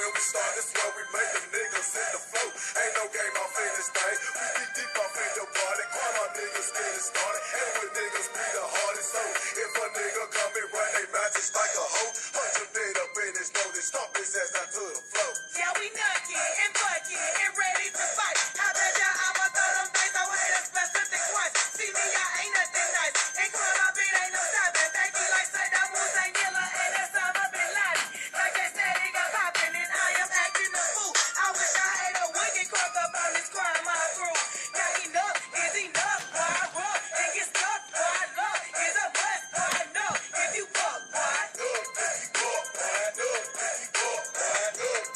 where we start, this where we make them niggas hit the flow. Ain't no game off in this thing. We be deep off in your party. Call my niggas get it started. And when niggas be the hardest. So if a nigga come and run they matches like a hoe, 100 dead up in his nose, they stomp his ass down to the floor. Yeah, we nutty and bucky and ready to fight. I bet ya I'ma throw them things away the specific ones. See me, I ain't nothing nice. And club my beat ain't no stopping. Thank you like Saddam Hussein Miller and Osama Bin Laden. Like they said, it got poppin' and I am acting a fool. I wish I had a wicked crook up on this crime my crew. Now enough is enough. Boy, I run and get stuck. Boy, I love is a must. Boy, I know if you fuck, boy.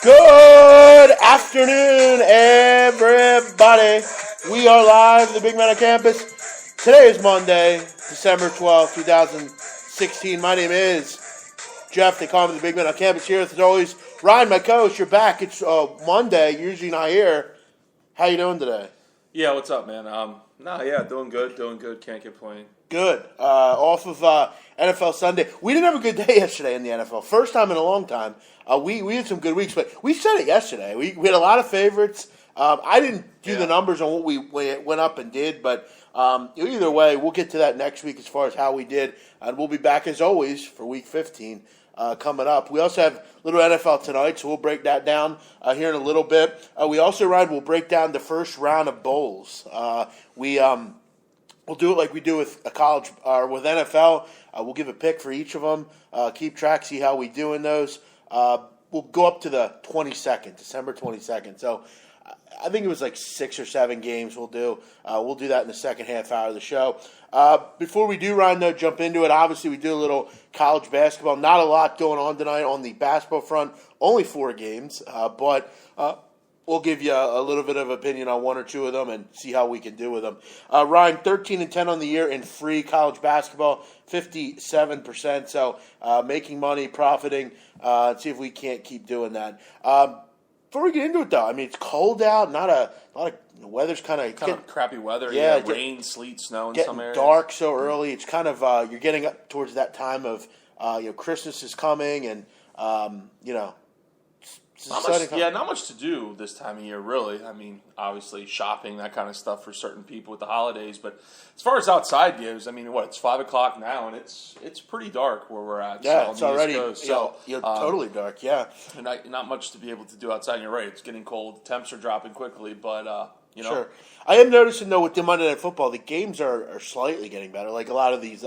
Good afternoon, everybody. We are live at the Big Man Campus. Today is Monday, December 12th, 2016. My name is Jeff. They call me the Big Man Campus here. As always, Ryan, my coach, you're back. It's Monday. You're usually not here. How you doing today? Yeah, what's up, man? Doing good. Can't complain. Good. Off of NFL Sunday. We didn't have a good day yesterday in the NFL. First time in a long time. We had some good weeks, but we said it yesterday. We had a lot of favorites. I didn't do the numbers on what we went up and did, but either way, we'll get to that next week as far as how we did. And we'll be back, as always, for Week 15 coming up. We also have a little NFL tonight, so we'll break that down here in a little bit. We also, Ryan, will break down the first round of bowls. We'll do it like we do with a college or with NFL. We'll give a pick for each of them, keep track, see how we do in those. We'll go up to the 22nd, December 22nd. So I think it was like 6 or 7 games we'll do. We'll do that in the second half hour of the show. Before we do, Ryan, though, jump into it, obviously we do a little college basketball. Not a lot going on tonight on the basketball front. Only 4 games, but we'll give you a little bit of opinion on 1 or 2 of them and see how we can do with them. Ryan, 13-10 on the year in free college basketball, 57%. So making money, profiting. See if we can't keep doing that. Before we get into it, though, I mean, it's cold out. Not a lot of the weather's kind of crappy weather. Yeah, rain, sleet, snow in some areas. Dark so early. It's kind of you're getting up towards that time of Christmas is coming, and not much to do this time of year, really. I mean, obviously shopping, that kind of stuff for certain people with the holidays. But as far as outside goes, I mean, it's 5 o'clock now, and it's pretty dark where we're at. Yeah, so it's already totally dark. Yeah, and not much to be able to do outside. And you're right; it's getting cold. Temps are dropping quickly, but Sure. I am noticing though with the Monday Night Football, the games are slightly getting better. Like a lot of these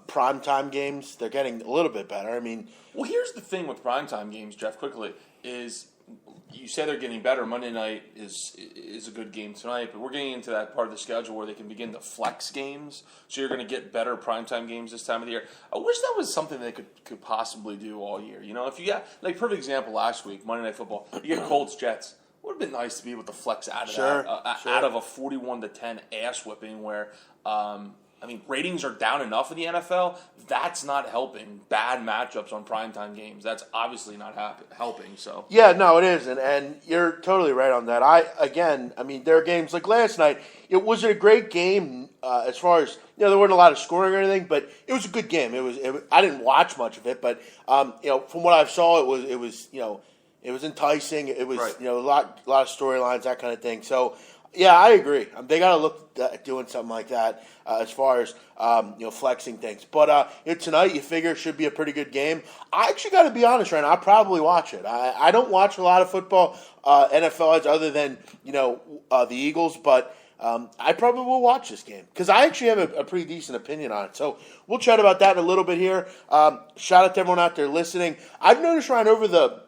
primetime games, they're getting a little bit better. I mean, well, here's the thing with primetime games, Jeff. Quickly. Is you say they're getting better. Monday night is a good game tonight, but we're getting into that part of the schedule where they can begin to flex games. So you're going to get better primetime games this time of the year. I wish that was something they could possibly do all year. If you got, like, perfect example last week, Monday Night Football, you get Colts Jets. It would have been nice to be able to flex out of that, out of a 41-10 ass whipping where. Ratings are down enough in the NFL. That's not helping. Bad matchups on primetime games. That's obviously not helping. So yeah, no, it isn't, and you're totally right on that. There are games like last night. It was a great game as far as there weren't a lot of scoring or anything, but it was a good game. I didn't watch much of it, but from what I saw, it was enticing. It was right. A lot of storylines, that kind of thing. So. Yeah, I agree. They got to look at doing something like that as far as flexing things. But tonight, you figure should be a pretty good game. I actually got to be honest, right now, I'll probably watch it. I don't watch a lot of football, NFL other than the Eagles, but I probably will watch this game because I actually have a pretty decent opinion on it. So we'll chat about that in a little bit here. Shout out to everyone out there listening. I've noticed, Ryan, over the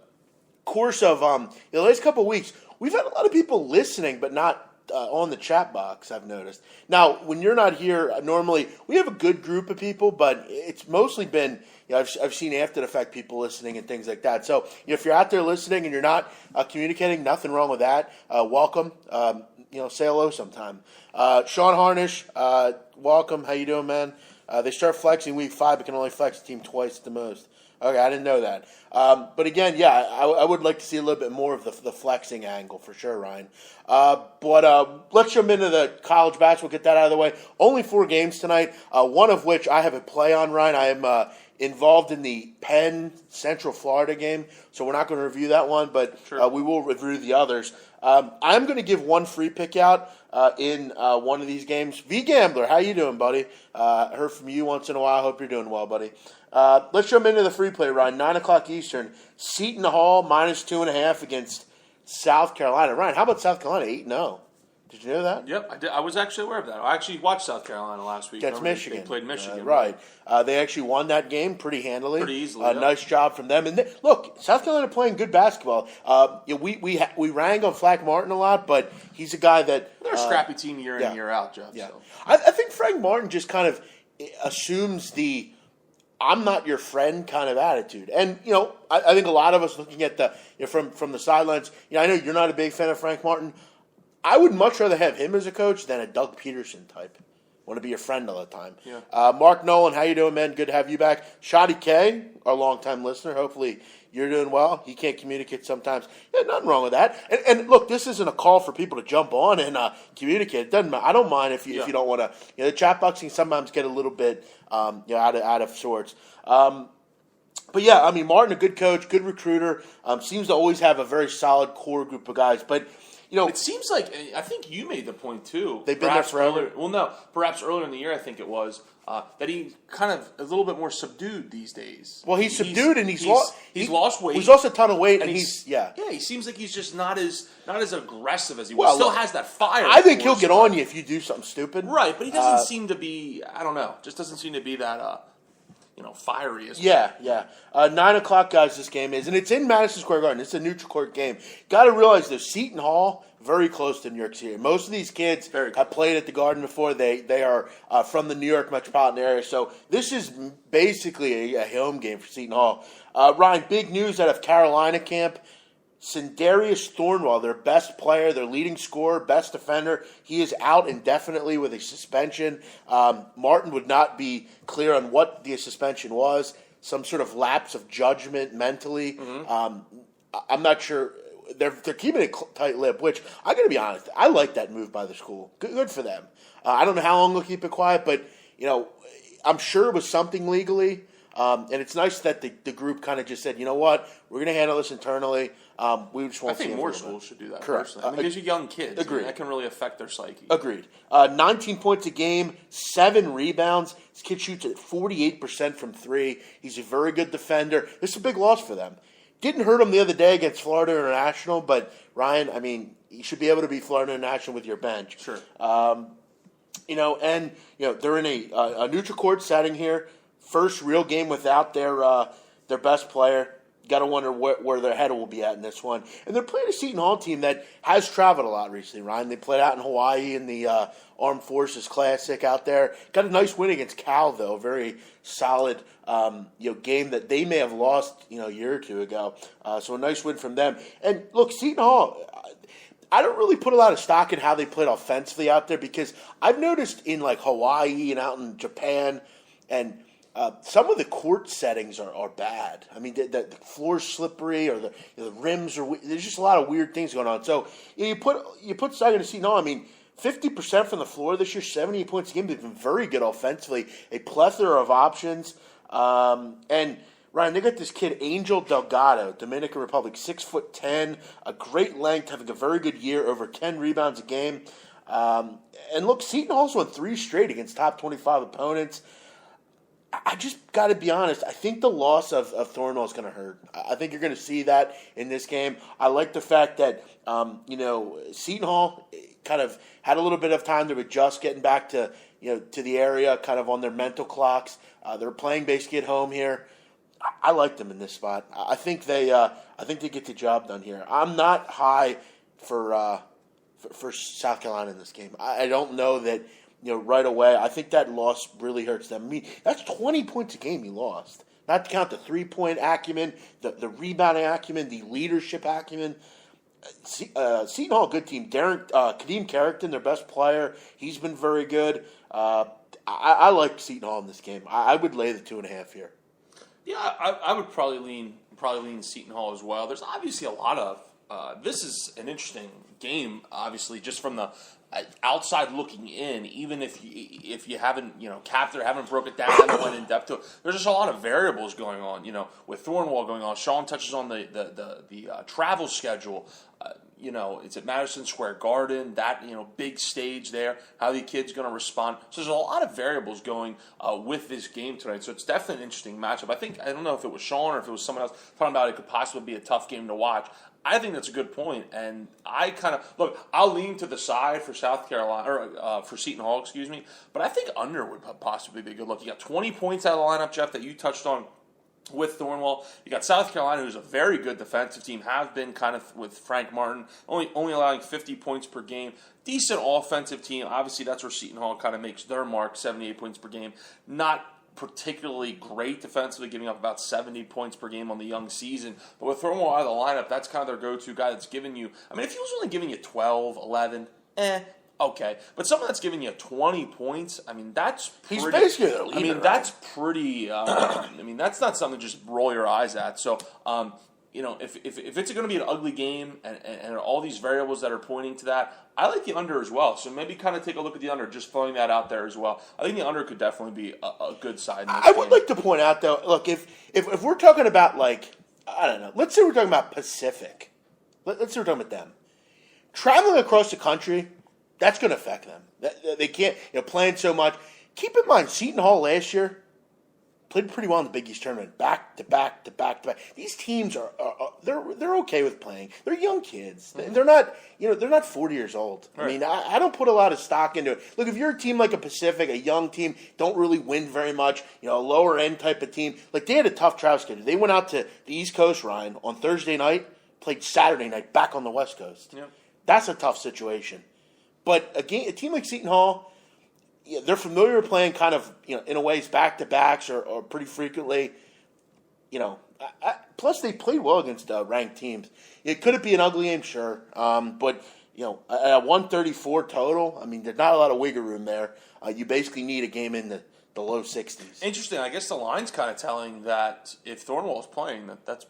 course of the last couple of weeks, we've had a lot of people listening, but not on the chat box, I've noticed. Now, when you're not here, normally we have a good group of people, but it's mostly been, I've seen after the fact people listening and things like that. So if you're out there listening and you're not communicating, nothing wrong with that. Welcome. Say hello sometime. Sean Harnish, welcome. How you doing, man? They start flexing week 5, but can only flex the team twice at the most. Okay, I didn't know that. But again, I would like to see a little bit more of the flexing angle for sure, Ryan. But let's jump into the college basketball, get that out of the way. Only 4 games tonight, one of which I have a play on, Ryan. I am involved in the Penn Central Florida game, so we're not going to review that one, but Sure. we will review the others. I'm going to give one free pick out in one of these games. V Gambler, how you doing, buddy? Heard from you once in a while. Hope you're doing well, buddy. Let's jump into the free play, Ryan. 9 o'clock Eastern. Seton Hall -2.5 against South Carolina. Ryan, how about South Carolina 8-0? Did you know that? Yep, I did. I was actually aware of that. I actually watched South Carolina last week. Against Remember Michigan. They played Michigan. Right. They actually won that game pretty handily. Pretty easily, yeah. Nice job from them. And look, South Carolina playing good basketball. We rang on Flack Martin a lot, but he's a guy that They're a scrappy team year in, year out, Jeff. Yeah. So. I think Frank Martin just kind of assumes the "I'm not your friend" kind of attitude. And I think a lot of us looking at the from the sidelines. I know you're not a big fan of Frank Martin. I would much rather have him as a coach than a Doug Peterson type. Want to be your friend all the time. Yeah. Mark Nolan, how you doing, man? Good to have you back. Shoddy K, our longtime listener. Hopefully you're doing well. He can't communicate sometimes. Yeah, nothing wrong with that. And look, this isn't a call for people to jump on and communicate. It doesn't matter. I don't mind if you don't want to. The chat box can sometimes get a little bit out of sorts. But yeah, I mean, Martin, a good coach, good recruiter. Seems to always have a very solid core group of guys. But it seems like, I think you made the point too. They've been there forever. Perhaps earlier in the year, I think it was, that he kind of a little bit more subdued these days. Well, he's subdued and he's lost weight. He's lost a ton of weight, and he seems like he's just not as aggressive as he was. Still has that fire. I think he'll get on you if you do something stupid. Right, but he doesn't seem to be. I don't know. Just doesn't seem to be that. Fiery as well. Yeah. 9 o'clock, guys, this game is. And it's in Madison Square Garden. It's a neutral court game. Got to realize, though, Seton Hall, very close to New York City. Most of these kids have played at the Garden before. They are from the New York metropolitan area. So this is basically a home game for Seton Hall. Ryan, big news out of Carolina camp. Sindarius Thornwell, their best player, their leading scorer, best defender, he is out indefinitely with a suspension. Martin would not be clear on what the suspension was. Some sort of lapse of judgment mentally. Mm-hmm. I'm not sure. They're keeping it tight-lipped, which I got to be honest, I like that move by the school. Good for them. I don't know how long they'll keep it quiet, but I'm sure it was something legally. And it's nice that the group kind of just said, you know what, we're going to handle this internally. We just won't. I think more schools should do that. Correct. Personally. I mean, these are young kids. Agreed. That can really affect their psyche. Agreed. 19 points a game, 7 rebounds. This kid shoots at 48% from 3. He's a very good defender. This is a big loss for them. Didn't hurt them the other day against Florida International, but Ryan, I mean, you should be able to beat Florida International with your bench. Sure. They're in a neutral court setting here. First real game without their best player. Got to wonder where their head will be at in this one. And they're playing a Seton Hall team that has traveled a lot recently, Ryan. They played out in Hawaii in the Armed Forces Classic out there. Got a nice win against Cal, though. Very solid game that they may have lost a year or two ago. So a nice win from them. And look, Seton Hall, I don't really put a lot of stock in how they played offensively out there because I've noticed in like Hawaii and out in Japan and some of the court settings are bad. I mean, the floor's slippery or the rims are. There's just a lot of weird things going on. So you put stock into Seton Hall. I mean, 50% from the floor this year, 78 points a game. They've been very good offensively. A plethora of options. And Ryan, they got this kid Angel Delgado, Dominican Republic, 6'10", a great length, having a very good year, over 10 rebounds a game. And look, Seton Hall's won 3 straight against top 25 opponents. I just got to be honest. I think the loss of Thornwell is going to hurt. I think you're going to see that in this game. I like the fact that Seton Hall kind of had a little bit of time to adjust, getting back to the area, kind of on their mental clocks. They're playing basically at home here. I like them in this spot. I think they get the job done here. I'm not high for South Carolina in this game. I don't know that. Right away, I think that loss really hurts them. I mean, that's 20 points a game you lost. Not to count the 3-point acumen, the rebounding acumen, the leadership acumen. Seton Hall, good team. Kadeem Carrington, their best player, he's been very good. I like Seton Hall in this game. I would lay the 2.5 here. Yeah, I would probably lean Seton Hall as well. There's obviously a lot of this is an interesting game, obviously, just from the outside looking in. Even if you haven't capped it, haven't broke it down, haven't went in depth to it, there's just a lot of variables going on. With Thornwall going on, Sean touches on the travel schedule. It's at Madison Square Garden, that, big stage there, how the kid's going to respond. So there's a lot of variables going with this game tonight. So it's definitely an interesting matchup. I don't know if it was Sean or if it was someone else talking about it could possibly be a tough game to watch. I think that's a good point, and I kind of look. I'll lean to the side for South Carolina or for Seton Hall, excuse me. But I think under would possibly be a good look. You got 20 points out of the lineup, Jeff, that you touched on with Thornwall. You got South Carolina, who's a very good defensive team, have been kind of with Frank Martin, only allowing 50 points per game. Decent offensive team. Obviously, that's where Seton Hall kind of makes their mark, 78 points per game. Not particularly great defensively, giving up about 70 points per game on the young season. But with Thornwall out of the lineup, that's kind of their go-to guy that's giving you, if he was only giving you 12, 11, okay. But someone that's giving you 20 points, that's pretty... He's basically their leader, that's pretty... that's not something to just roll your eyes at. So, if it's going to be an ugly game and all these variables that are pointing to that, I like the under as well. So maybe kind of take a look at the under, just throwing that out there as well. I think the under could definitely be a good side in this game. would like to point out, though, look, if we're talking about, I don't know, let's say we're talking about Pacific. Let's say we're talking about them. Traveling across the country, that's going to affect them. They can't, playing so much. Keep in mind, Seton Hall last year played pretty well in the Big East tournament, back to back to back to back. These teams they're okay with playing. They're young kids. Mm-hmm. They're not 40 years old. Right. I don't put a lot of stock into it. Look, if you're a team like a Pacific, a young team, don't really win very much, a lower end type of team, they had a tough travel schedule. They went out to the East Coast, Ryan, on Thursday night, played Saturday night back on the West Coast. Yep. That's a tough situation. But a team like Seton Hall, they're familiar with playing kind of, in a ways back-to-backs or pretty frequently. Plus they played well against ranked teams. Could it be an ugly game? Sure. But, at 134 total, there's not a lot of wiggle room there. You basically need a game in the low 60s. Interesting. I guess the line's kind of telling that if Thornwall's playing, that's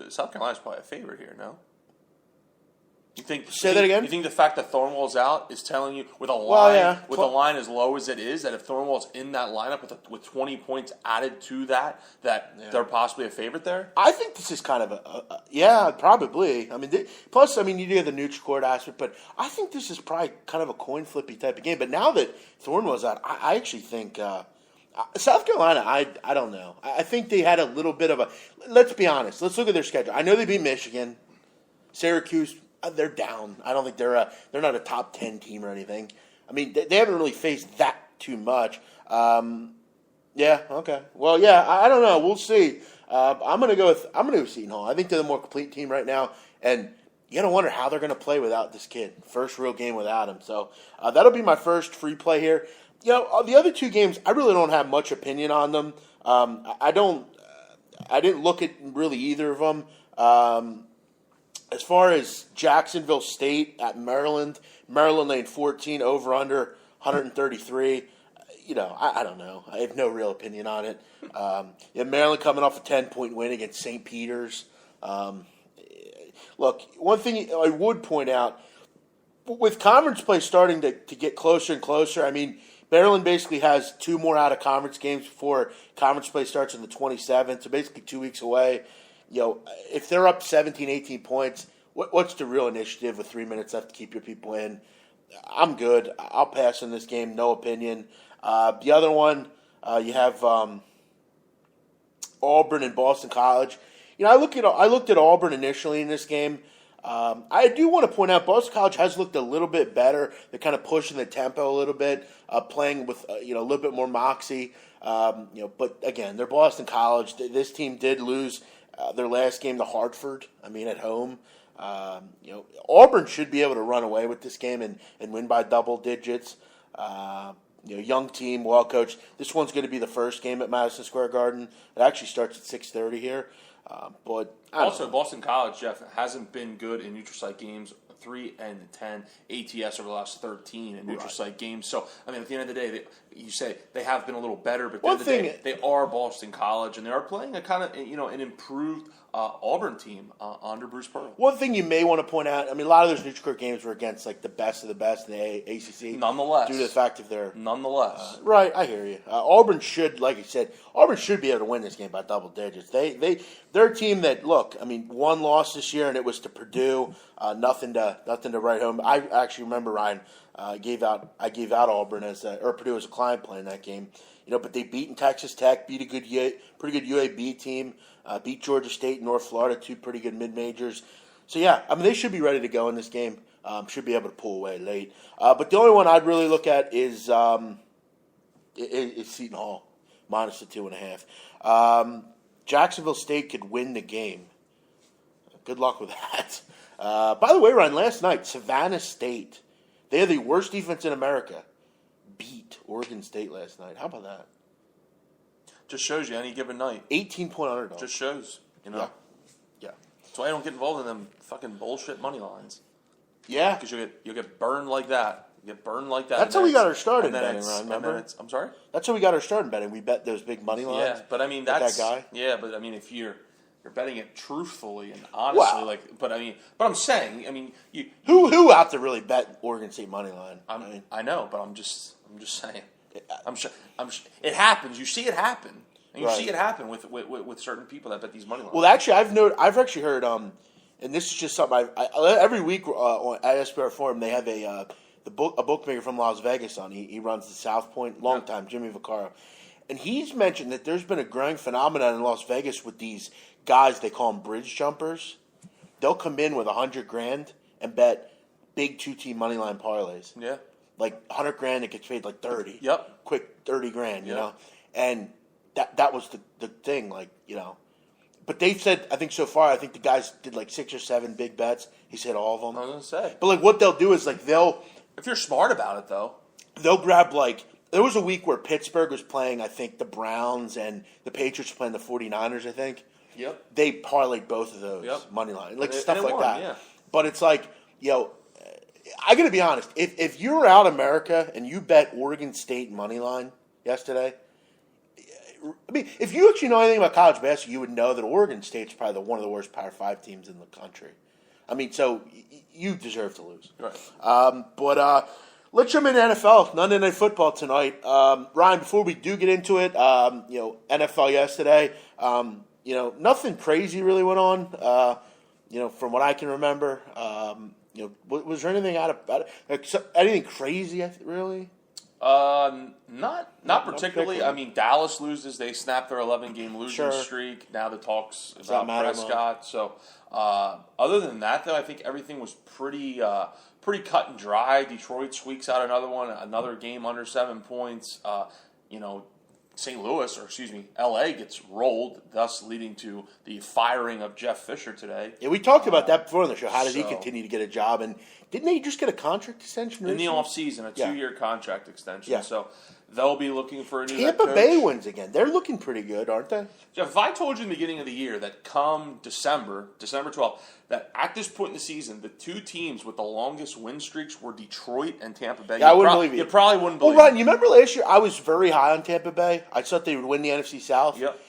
South Carolina's probably a favorite here, no? Say that again? You think the fact that Thornwall's out is telling you, with a line a line as low as it is, that if Thornwall's in that lineup with 20 points added to that they're possibly a favorite there? I think this is kind of probably. Plus, you do have the neutral court aspect, but I think this is probably kind of a coin flippy type of game. But now that Thornwall's out, I actually think South Carolina, I don't know. I think they had a little bit of a. Let's be honest. Let's look at their schedule. I know they beat Michigan, Syracuse. They're down. I don't think they're not a top 10 team or anything. They haven't really faced that too much. Okay. Well, I don't know. We'll see. I'm gonna go with Seton Hall. I think they're the more complete team right now, and you gotta wonder how they're gonna play without this kid. First real game without him. So that'll be my first free play here. The other two games, I really don't have much opinion on them. I didn't look at really either of them. As far as Jacksonville State at Maryland lane 14, over under 133. I don't know. I have no real opinion on it. Maryland coming off a 10-point win against St. Peter's. Look, one thing I would point out, with conference play starting to get closer and closer, Maryland basically has two more out-of-conference games before conference play starts on the 27th, so basically 2 weeks away. If they're up 17, 18 points, what's the real initiative with 3 minutes left to keep your people in? I'm good. I'll pass in this game. No opinion. The other one, you have Auburn and Boston College. I looked at Auburn initially in this game. I do want to point out Boston College has looked a little bit better. They're kind of pushing the tempo a little bit, playing with a little bit more moxie. But again, they're Boston College. This team did lose their last game to Hartford. At home. Auburn should be able to run away with this game and win by double digits. Young team, well coached. This one's going to be the first game at Madison Square Garden. It actually starts at 6:30 here. But also, Boston College, Jeff, hasn't been good in neutral site games. 3-10 ATS over the last 13 in neutral site games. So, at the end of the day, you say they have been a little better, but One at the end of thing- the day, they are Boston College, and they are playing a kind of an improved Auburn team under Bruce Pearl. One thing you may want to point out, I mean, a lot of those neutral court games were against like the best of the best in the ACC. Nonetheless. Due to the fact of their... Nonetheless. Right, I hear you. Auburn should, like you said, Auburn should be able to win this game by double digits. They're a team that, look, I mean, one loss this year, and it was to Purdue. Nothing to write home. I actually remember, Ryan, I gave out Auburn or Purdue as a client playing that game. But they beat Texas Tech, beat a pretty good UAB team, beat Georgia State, North Florida, two pretty good mid majors. So yeah, I mean they should be ready to go in this game. Should be able to pull away late. But the only one I'd really look at is Seton Hall minus the 2.5. Jacksonville State could win the game. Good luck with that. By the way, Ryan, last night Savannah State, they are the worst defense in America, beat Oregon State last night. How about that? Just shows you any given night. 18-point underdog. Just shows, Yeah. That's why I don't get involved in them fucking bullshit money lines. Yeah. Because you'll get burned like that. You get burned like that. That's how we got our start in betting, it's- Ryan, and then remember? it's- I'm sorry? That's how we got our start in betting. We bet those big money lines. Yeah, but I mean with that's that guy. Yeah, but I mean if you're betting it truthfully and honestly, Well- but I'm saying, I mean you Who out there really bet Oregon State money line? I know, but I'm just saying. It happens. You see it happen. And you Right. see it happen with certain people that bet these money lines. Well, actually, I've actually heard, and this is just something every week at SPR Forum they have a bookmaker from Las Vegas on. He runs the South Point, long time, Jimmy Vaccaro, and he's mentioned that there's been a growing phenomenon in Las Vegas with these guys they call them bridge jumpers. They'll come in with $100,000 and bet big 2-team money line parlays. Yeah. Like $100,000, it gets paid like 30. Yep. Quick 30 grand, you Yep. know, and that was the thing, like, you know. But they've said, I think so far, I think the guys did like 6 or 7 big bets. He's hit all of them. I was gonna say. But like what they'll do is like If you're smart about it, though. they'll grab like, there was a week where Pittsburgh was playing, I think, the Browns and the Patriots were playing the 49ers, I think. Yep. They parlayed both of those Yep. money line, like And stuff it like won, that. yeah. But it's like, I got to be honest. If you were out America and you bet Oregon State money line yesterday, I mean, if you actually know anything about college basketball, you would know that Oregon State's probably one of the worst Power 5 teams in the country. I mean, so you deserve to lose. Right. But let's jump into NFL. Monday Night Football tonight. Ryan, before we do get into it, NFL yesterday, nothing crazy really went on, from what I can remember. Was there anything anything crazy, really? Not particularly. I mean, Dallas loses. They snap their 11-game losing Sure. streak. Now the talks that about matter Prescott. So, other than that, though, I think everything was pretty cut and dry. Detroit squeaks out another game under 7 points. St. Louis, LA gets rolled, thus leading to the firing of Jeff Fisher today. Yeah, we talked about that before on the show. How did he So- continue to get a job? And didn't he just get a contract extension In the recently? offseason, a Yeah. 2-year contract extension. Yeah. So they'll be looking for a new Tampa head coach. Bay wins again. They're looking pretty good, aren't they? Jeff, if I told you in the beginning of the year that come December 12th, that at this point in the season, the two teams with the longest win streaks were Detroit and Tampa Bay. Yeah, I wouldn't believe you. You probably wouldn't Well, believe Ryan, you remember last year I was very high on Tampa Bay. I thought they would win the NFC South. Yep.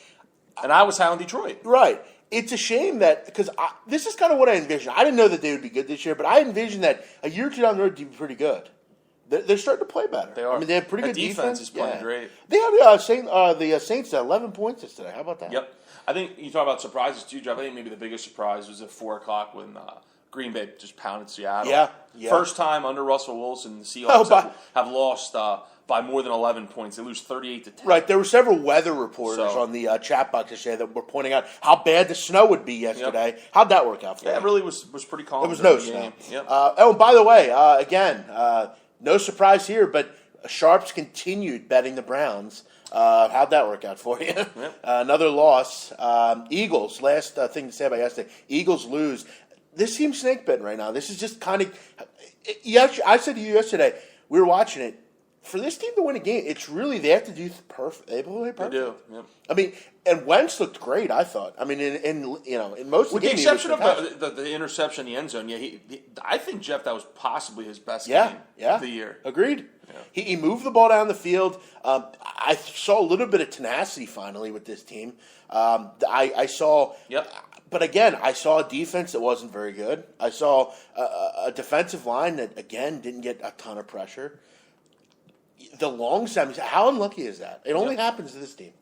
And I was high on Detroit. Right. It's a shame that, because this is kind of what I envisioned. I didn't know that they would be good this year, but I envisioned that a year or two down the road they'd be pretty good. They're starting to play better. They are. I mean, they have pretty That good defense is playing great. They have the Saints at 11 points yesterday. How about that? Yep. I think you talk about surprises too, Jeff. I think maybe the biggest surprise was at 4 o'clock when Green Bay just pounded Seattle. Yeah. First time under Russell Wilson, the Seahawks have lost by more than 11 points. They lose 38-10. Right. There were several weather reporters on the chat box yesterday that were pointing out how bad the snow would be yesterday. Yep. How'd that work out for you? Yeah, it really was pretty calm. There was no during the snow. game. Yep. And by the way, no surprise here, but Sharps continued betting the Browns. How'd that work out for you? Yep. Another loss. Eagles, last thing to say about yesterday. Eagles lose. This team's snake bitten right now. This is just kind of... I said to you yesterday, we were watching it, for this team to win a game, it's really they have to do perfect. They play perfect. They do. Yep. I mean, and Wentz looked great. I thought. I mean, in most of With the the game, exception he was fantastic. of the interception in the end zone, yeah, I think, Jeff, that was possibly his best Yeah, game yeah. of the year. Agreed. Yeah. He moved the ball down the field. I saw a little bit of tenacity finally with this team. I saw. Yep. But again, I saw a defense that wasn't very good. I saw a defensive line that, again, didn't get a ton of pressure. The long snap, how unlucky is that? It only happens to this team.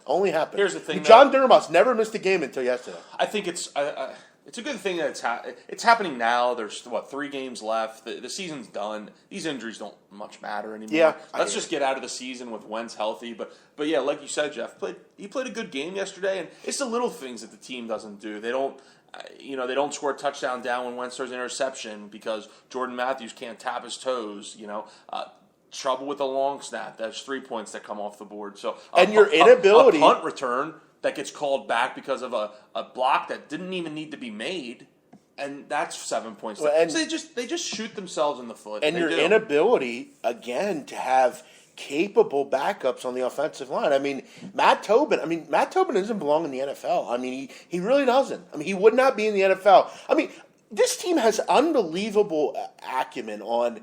Only happens. Here's the thing, John Dermot's never missed a game until yesterday. I think it's a good thing that it's happening now. There's 3 games left. The season's done. These injuries don't much matter anymore. Yeah, Let's just get out of the season with Wentz healthy. But yeah, like you said, Jeff, he played a good game yesterday, and it's the little things that the team doesn't do. They don't. They don't score a touchdown down when Wentz throws an interception because Jordan Matthews can't tap his toes. Trouble with a long snap. That's 3 points that come off the board. So your inability a punt return that gets called back because of a block that didn't even need to be made, and that's 7 points. Well, so they just shoot themselves in the foot. And your inability again to have capable backups on the offensive line. I mean, Matt Tobin doesn't belong in the NFL. I mean, he really doesn't. I mean, he would not be in the NFL. I mean, this team has unbelievable acumen on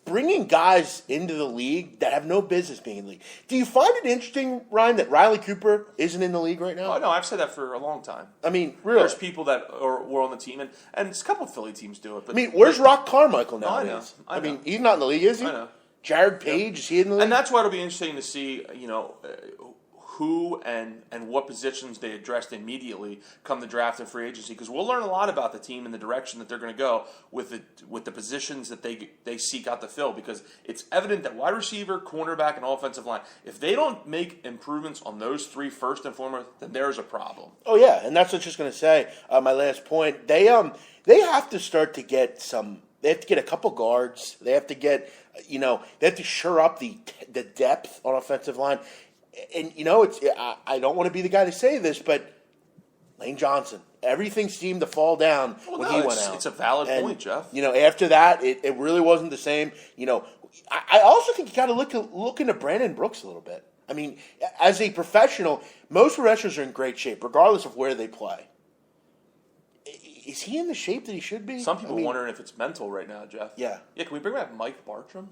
bringing guys into the league that have no business being in the league. Do you find it interesting, Ryan, that Riley Cooper isn't in the league right now? Oh, no, I've said that for a long time. I mean, really. There's people that were on the team, and a couple of Philly teams do it. But, I mean, where's Rock Carmichael nowadays? I know. mean, he's not in the league, is he? I know. Jared Page, is he in the league? And that's why it'll be interesting to see, who and what positions they addressed immediately come the draft and free agency, because we'll learn a lot about the team and the direction that they're going to go with the positions that they seek out to fill, because it's evident that wide receiver, cornerback, and offensive line, if they don't make improvements on those 3 first and foremost, then there's a problem. Oh yeah, and that's what I was just going to say. My last point, they have to start to get some. They have to get a couple guards. They have to get they have to shore up the depth on offensive line. And I don't want to be the guy to say this, but Lane Johnson, everything seemed to fall down when he went out. It's a valid point, Jeff. After that, it really wasn't the same. I also think you got to look into Brandon Brooks a little bit. I mean, as a professional, most professionals are in great shape, regardless of where they play. Is he in the shape that he should be? Some people wondering if it's mental right now, Jeff. Yeah. Yeah, can we bring back Mike Bartram?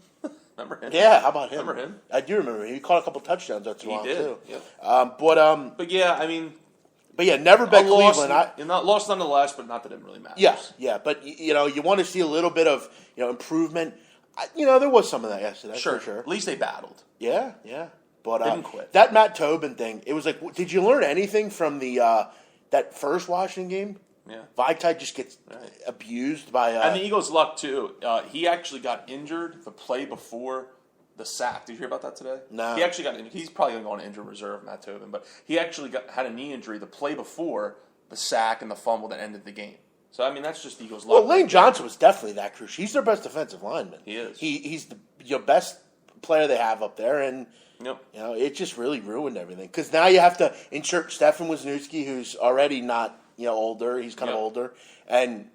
Remember him? Yeah, how about him? Remember him? I do remember him. He caught a couple touchdowns once in a while, too. Yep. But yeah, I mean... But yeah, never bet Cleveland. Not lost nonetheless, but not that it really matters. Yeah. But, you want to see a little bit of, improvement. There was some of that yesterday, for sure. At least they battled. Yeah. But didn't quit. That Matt Tobin thing, it was like, did you learn anything from that first Washington game? Yeah. Vitae just gets abused by... and the Eagles' luck, too. He actually got injured the play before the sack. Did you hear about that today? No. He actually got injured. He's probably going to go on injured reserve, Matt Tobin. But he actually had a knee injury the play before the sack and the fumble that ended the game. So, I mean, that's just Eagles' luck. Well, Lane Johnson was definitely that crucial. He's their best defensive lineman. He is. He's the best player they have up there, and... Yep. It just really ruined everything. Because now you have to insert Stefan Wisniewski, who's already not... older. He's kind of older. And,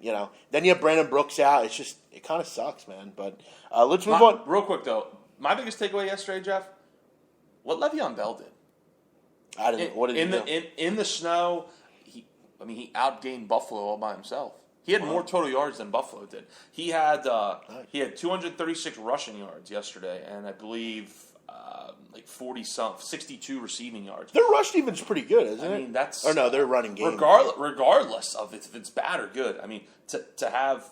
then you have Brandon Brooks out. It's just, it kind of sucks, man. But let's move on. Real quick, though. My biggest takeaway yesterday, Jeff, what Le'Veon Bell did. I didn't know. What did he do? In the snow, he outgained Buffalo all by himself. He had more total yards than Buffalo did. He had 236 rushing yards yesterday, and I believe... 62 receiving yards. Their rush defense is pretty good, isn't it? I mean, that's... Or no, their running game. Regardless of if it's bad or good. I mean, to have,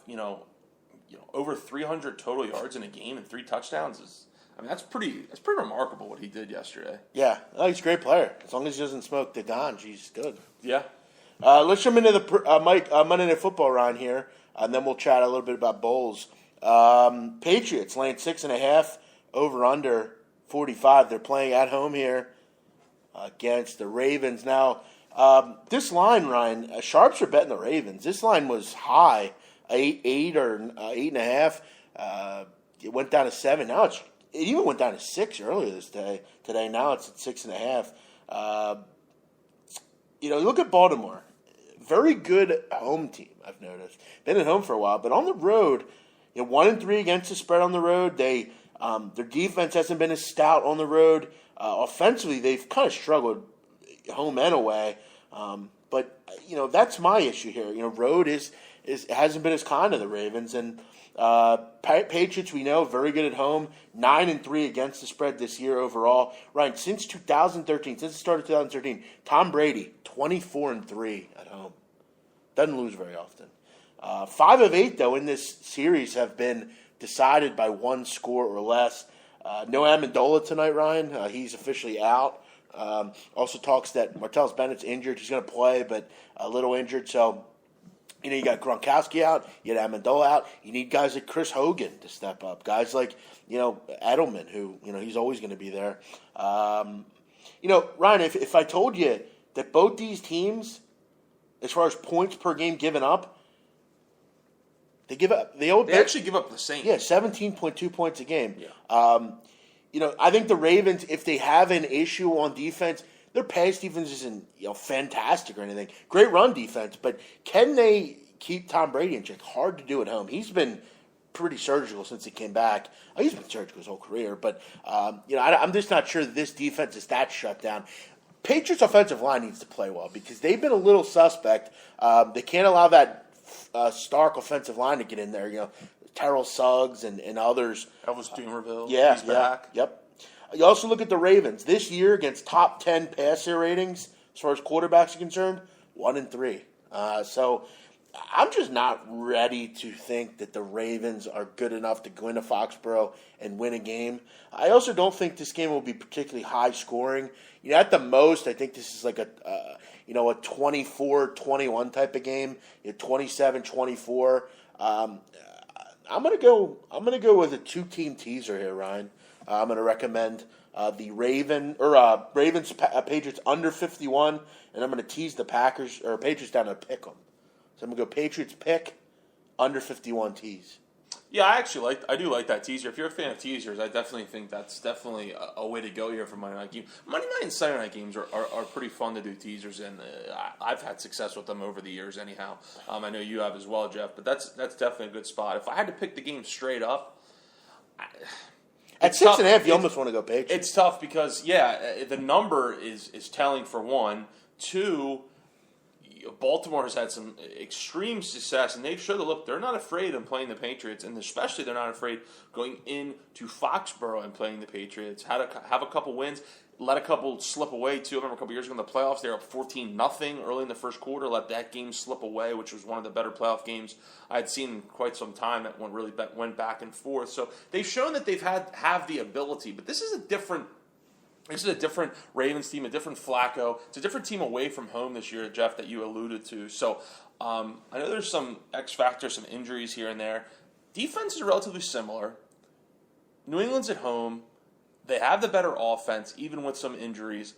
over 300 total yards in a game and 3 touchdowns is... I mean, that's pretty remarkable what he did yesterday. Yeah. He's a great player. As long as he doesn't smoke the ganj, he's good. Yeah. Let's jump into the Monday Night Football round here, and then we'll chat a little bit about bowls. Patriots laying 6.5 over under 45. They're playing at home here against the Ravens. Now, this line, Ryan, sharps are betting the Ravens. This line was high, 8 or 8.5. It went down to 7. Now it even went down to 6 earlier this day. Today, now it's at 6.5. Look at Baltimore. Very good home team, I've noticed. Been at home for a while, but on the road, 1-3 against the spread on the road. They Their defense hasn't been as stout on the road. Offensively, they've kind of struggled home and away. But that's my issue here. Road hasn't been as kind to the Ravens, and Patriots, we know, very good at home, 9-3 against the spread this year overall. Ryan, since 2013, since the start of 2013, Tom Brady 24-3 at home, doesn't lose very often. 5 of 8 though in this series have been decided by one score or less. No Amendola tonight, Ryan. He's officially out. Also talks that Martellus Bennett's injured. He's going to play, but a little injured. So, you got Gronkowski out. You had Amendola out. You need guys like Chris Hogan to step up. Guys like, Edelman, who, he's always going to be there. Ryan, if I told you that both these teams, as far as points per game given up, they actually give up the same. Yeah, 17.2 points a game. Yeah. I think the Ravens, if they have an issue on defense, their pass defense isn't fantastic or anything. Great run defense, but can they keep Tom Brady in check? Hard to do at home. He's been pretty surgical since he came back. He's been surgical his whole career, but I'm just not sure that this defense is that shut down. Patriots' offensive line needs to play well because they've been a little suspect. They can't allow that Stark offensive line to get in there. Terrell Suggs and others. Elvis Dumerville. He's back. Yep. You also look at the Ravens this year against top 10 passer ratings as far as quarterbacks are concerned, 1-3. So I'm just not ready to think that the Ravens are good enough to go into Foxborough and win a game. I also don't think this game will be particularly high scoring. At the most, I think this is like a 24-21 type of game, 27-24. I'm gonna go with a 2-team teaser here, Ryan. I'm gonna recommend the Ravens Patriots under 51, and I'm gonna tease the Patriots down to pick them. So I'm gonna go Patriots pick under 51 tease. Yeah, I do like that teaser. If you're a fan of teasers, I definitely think that's definitely a way to go here for Monday Night Game. Monday Night and Sunday Night games are pretty fun to do teasers, and I've had success with them over the years anyhow. I know you have as well, Jeff, but that's definitely a good spot. If I had to pick the game straight up, at 6.5, you almost want to go Patriots. It's tough because, the number is telling for one. Two, Baltimore has had some extreme success, and they've showed they're not afraid of playing the Patriots, and especially they're not afraid going into Foxborough and playing the Patriots. Have a couple wins, let a couple slip away too. I remember a couple years ago in the playoffs, they were up 14-0 early in the first quarter. Let that game slip away, which was one of the better playoff games I had seen in quite some time. That one really went back and forth. So they've shown that they've have the ability, but this is a different Ravens team, a different Flacco. It's a different team away from home this year, Jeff, that you alluded to. So I know there's some X factors, some injuries here and there. Defenses are relatively similar. New England's at home. They have the better offense, even with some injuries.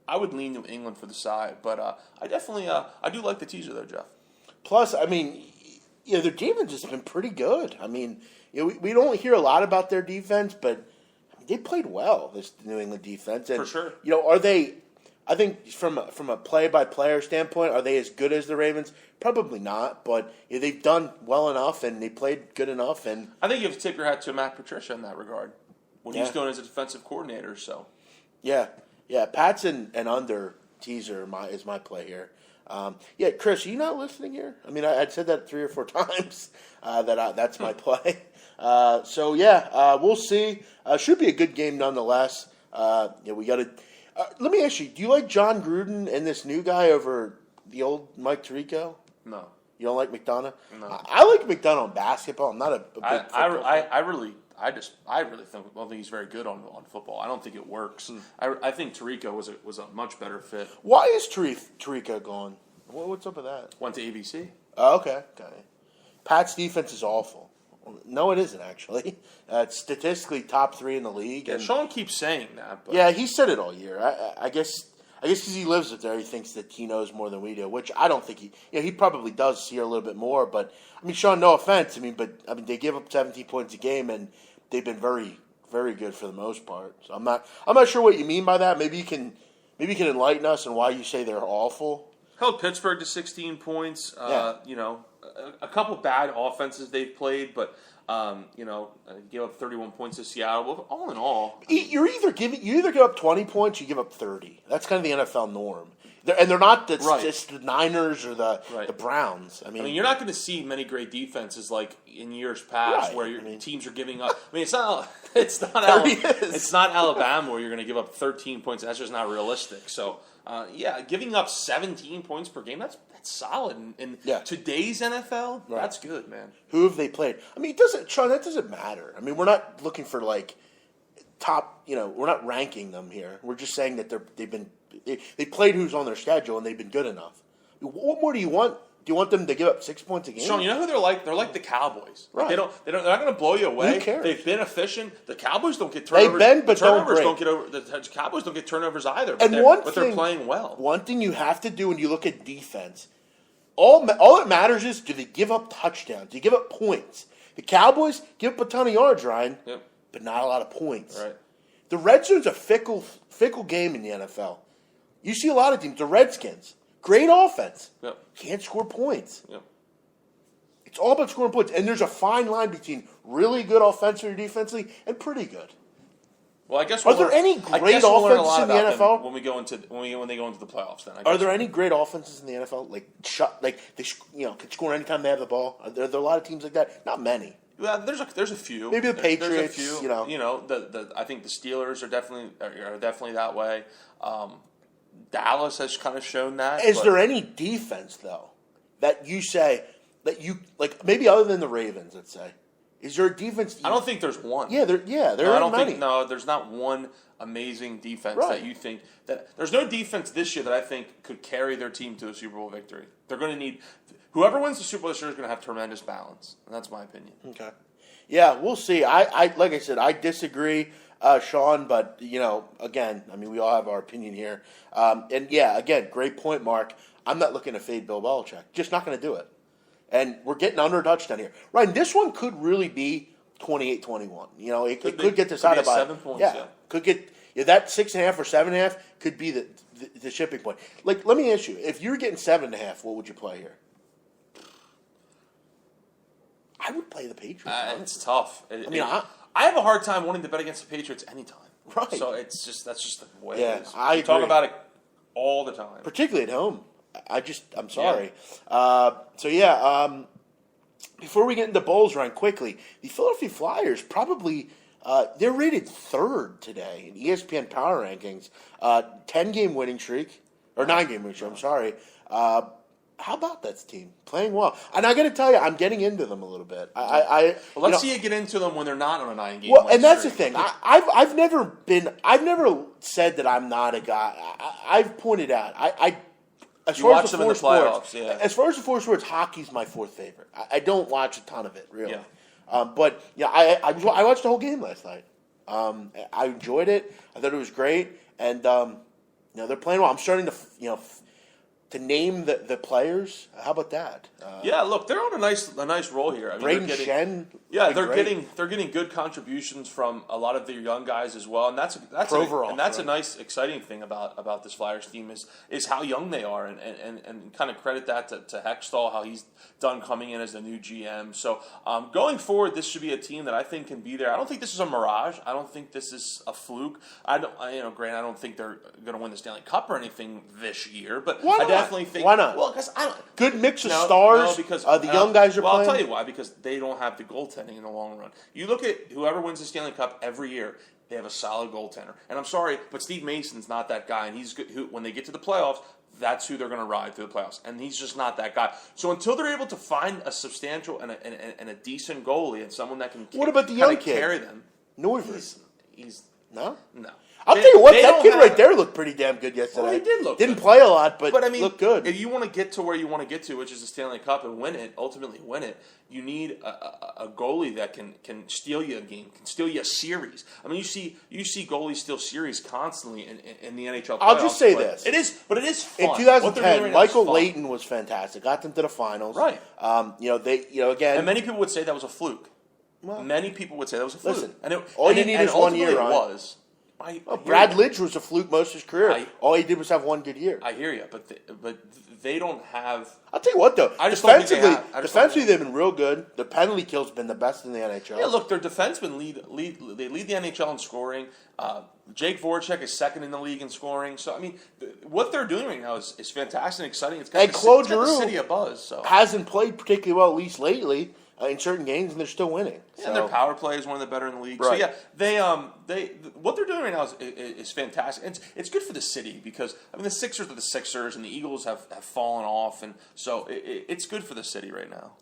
I would lean New England for the side, but I definitely I do like the teaser though, Jeff. Plus, their defense has been pretty good. We don't hear a lot about their defense, but they played well, this New England defense. And, for sure. Are they, I think from a play-by-player standpoint, are they as good as the Ravens? Probably not, but they've done well enough and they played good enough. And I think you have to tip your hat to Matt Patricia in that regard, what he's doing as a defensive coordinator. So, yeah, Pats and under teaser is my play here. Chris, are you not listening here? I'd said that 3 or 4 times that's my play. We'll see. Should be a good game nonetheless. We got to. Let me ask you: do you like John Gruden and this new guy over the old Mike Tirico? No. You don't like McDonough? No. I like McDonough on basketball. I'm not a big football fan. I really think he's very good on football. I don't think it works. I think Tirico was a much better fit. Why is Tirico gone? What's up with that? Went to ABC. Oh, okay. Pat's defense is awful. No, it isn't actually. It's statistically top 3 in the league. Yeah, and Sean keeps saying that. But. Yeah, he said it all year. I guess because he lives it there, he thinks that he knows more than we do, which I don't think he probably does see a little bit more. But Sean, no offense, they give up 17 points a game, and they've been very, very good for the most part. So I'm not sure what you mean by that. Maybe you can enlighten us on why you say they're awful. Held Pittsburgh to 16 points. a couple bad offenses they've played, but gave up 31 points to Seattle. But all in all, you either give up 20 points, or you give up 30. That's kind of the NFL norm. They're not just the Niners or the Browns. I mean, you're not going to see many great defenses like in years past where your teams are giving up. I mean, it's not Alabama where you're going to give up 13 points. That's just not realistic. So, giving up 17 points per game, that's solid. In today's NFL, that's good, man. Who have they played? I mean, that doesn't matter. I mean, we're not looking for top. We're not ranking them here. We're just saying that they played who's on their schedule and they've been good enough. What more do you want? Do you want them to give up 6 points a game? Sean, you know who they're like? They're like the Cowboys. Right. They're not going to blow you away. Who cares? They've been efficient. The Cowboys don't get turnovers. They've been, but turnovers don't get over. The Cowboys don't get turnovers either. But they're playing well. One thing you have to do when you look at defense, all that matters is, do they give up touchdowns? Do you give up points? The Cowboys give up a ton of yards, Ryan, but not a lot of points. Right. The red zone's a fickle game in the NFL. You see a lot of teams. The Redskins, great offense, can't score points. Yep. It's all about scoring points, and there's a fine line between really good offensively or defensively and pretty good. Well, I guess are there any great offenses in the NFL when they go into the playoffs? Then are there any great offenses in the NFL they can score anytime they have the ball? Are there a lot of teams like that? Not many. Well, there's a few. Maybe the Patriots. There's a few. I think the Steelers are definitely that way. Dallas has kind of shown that. Is there any defense though that you say that you like? Maybe other than the Ravens, let's say. Is there a defense? I don't think there's one. There are many. There's not one amazing defense that you think that. There's no defense this year that I think could carry their team to a Super Bowl victory. They're going to need whoever wins the Super Bowl this year is going to have tremendous balance, and that's my opinion. Okay. Yeah, we'll see. I like I said, I disagree, Sean, but again, I mean, we all have our opinion here, and again, great point, Mark. I'm not looking to fade Bill Belichick. Just not going to do it. And we're getting under a touchdown here. Ryan, this one could really be 28-21. It could get decided by 7 points. Yeah. Could get that 6.5 or 7.5 could be the shipping point. Like, let me ask you, if you're getting 7.5, what would you play here? I would play the Patriots. It's tough. I have a hard time wanting to bet against the Patriots anytime. Right. So that's just the way it is. I talk about it all the time, particularly at home. I'm sorry. Yeah. Before we get into bowls, Ryan, quickly, the Philadelphia Flyers probably they're rated third today in ESPN Power Rankings. 10-game winning streak or 9-game winning streak. I'm sorry. How about that team playing well? And I got to tell you, I'm getting into them a little bit. Let's see you get into them when they're not on a 9-game. Well, and that's the thing. I've never said that I'm not a guy. I've pointed out. As far as the four sports, as far as the four sports, hockey's my fourth favorite. I don't watch a ton of it, really. Yeah. But I watched the whole game last night. I enjoyed it. I thought it was great, and they're playing well. I'm starting to name the players. How about that? Look, they're on a nice roll here. I mean, Braden Shen. Yeah, they're getting good contributions from a lot of their young guys as well, and that's a nice exciting thing about this Flyers team is how young they are, and kind of credit that to Hextall, how he's done coming in as the new GM. So going forward, this should be a team that I think can be there. I don't think this is a mirage. I don't think this is a fluke. I don't think they're going to win the Stanley Cup or anything this year, but why not? I definitely think. Why not? Well, because good mix of stars. No, because the young guys are playing. I'll tell you why. Because they don't have the goaltending in the long run. You look at whoever wins the Stanley Cup every year. They have a solid goaltender. And I'm sorry, but Steve Mason's not that guy. And he's good. When they get to the playoffs, that's who they're going to ride through the playoffs. And he's just not that guy. So until they're able to find a substantial and a decent goalie and someone that can what about the young kid? Carry them. Neuver. He's no. I'll tell you what, that kid right there looked pretty damn good yesterday. Well, he did look Didn't good. play a lot, but I mean, looked good. If you want to get to where you want to get to, which is the Stanley Cup and ultimately win it, you need a goalie that can steal you a game, can steal you a series. I mean, you see goalies steal series constantly in the NHL playoffs. I'll just say this. It is fun. In 2010, Michael Leighton was fantastic. Got them to the finals. Right. Again. And many people would say that was a fluke. Well, many people would say that was a fluke. Listen, and all you need is 1 year, it Ryan. was. Brad Lidge was a fluke most of his career. All he did was have one good year. I hear you, but they don't have. I'll tell you what, though. I just don't think they have. Defensively, they've been real good. The penalty kill's been the best in the NHL. Yeah, look, their defensemen lead the NHL in scoring. Jake Voracek is second in the league in scoring. So, I mean, what they're doing right now is fantastic and exciting. It's got the city a buzz. So. Hasn't played particularly well, at least lately, in certain games, and they're still winning. Yeah, and their power play is one of the better in the league. Right. So, yeah, they what they're doing right now is fantastic. It's good for the city because, I mean, the Sixers are the Sixers, and the Eagles have fallen off, and so it's good for the city right now.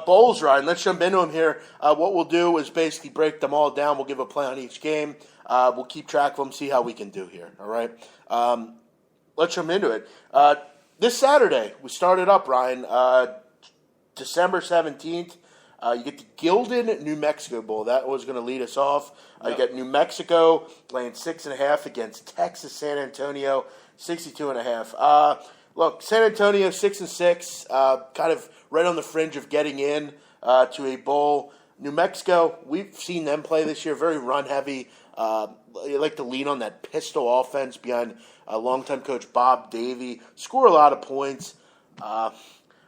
Bulls, Ryan. Let's jump into them here. What we'll do is basically break them all down. We'll give a play on each game. We'll keep track of them, see how we can do here. All right. Let's jump into it. This Saturday, we started up, Ryan. December 17th. You get the Gildan, New Mexico Bowl. That was going to lead us off. You got New Mexico laying 6.5 against Texas San Antonio, 62.5. Look, San Antonio 6-6, kind of right on the fringe of getting in to a bowl. New Mexico, we've seen them play this year, very run heavy. They like to lean on that pistol offense behind longtime coach Bob Davie. Score a lot of points.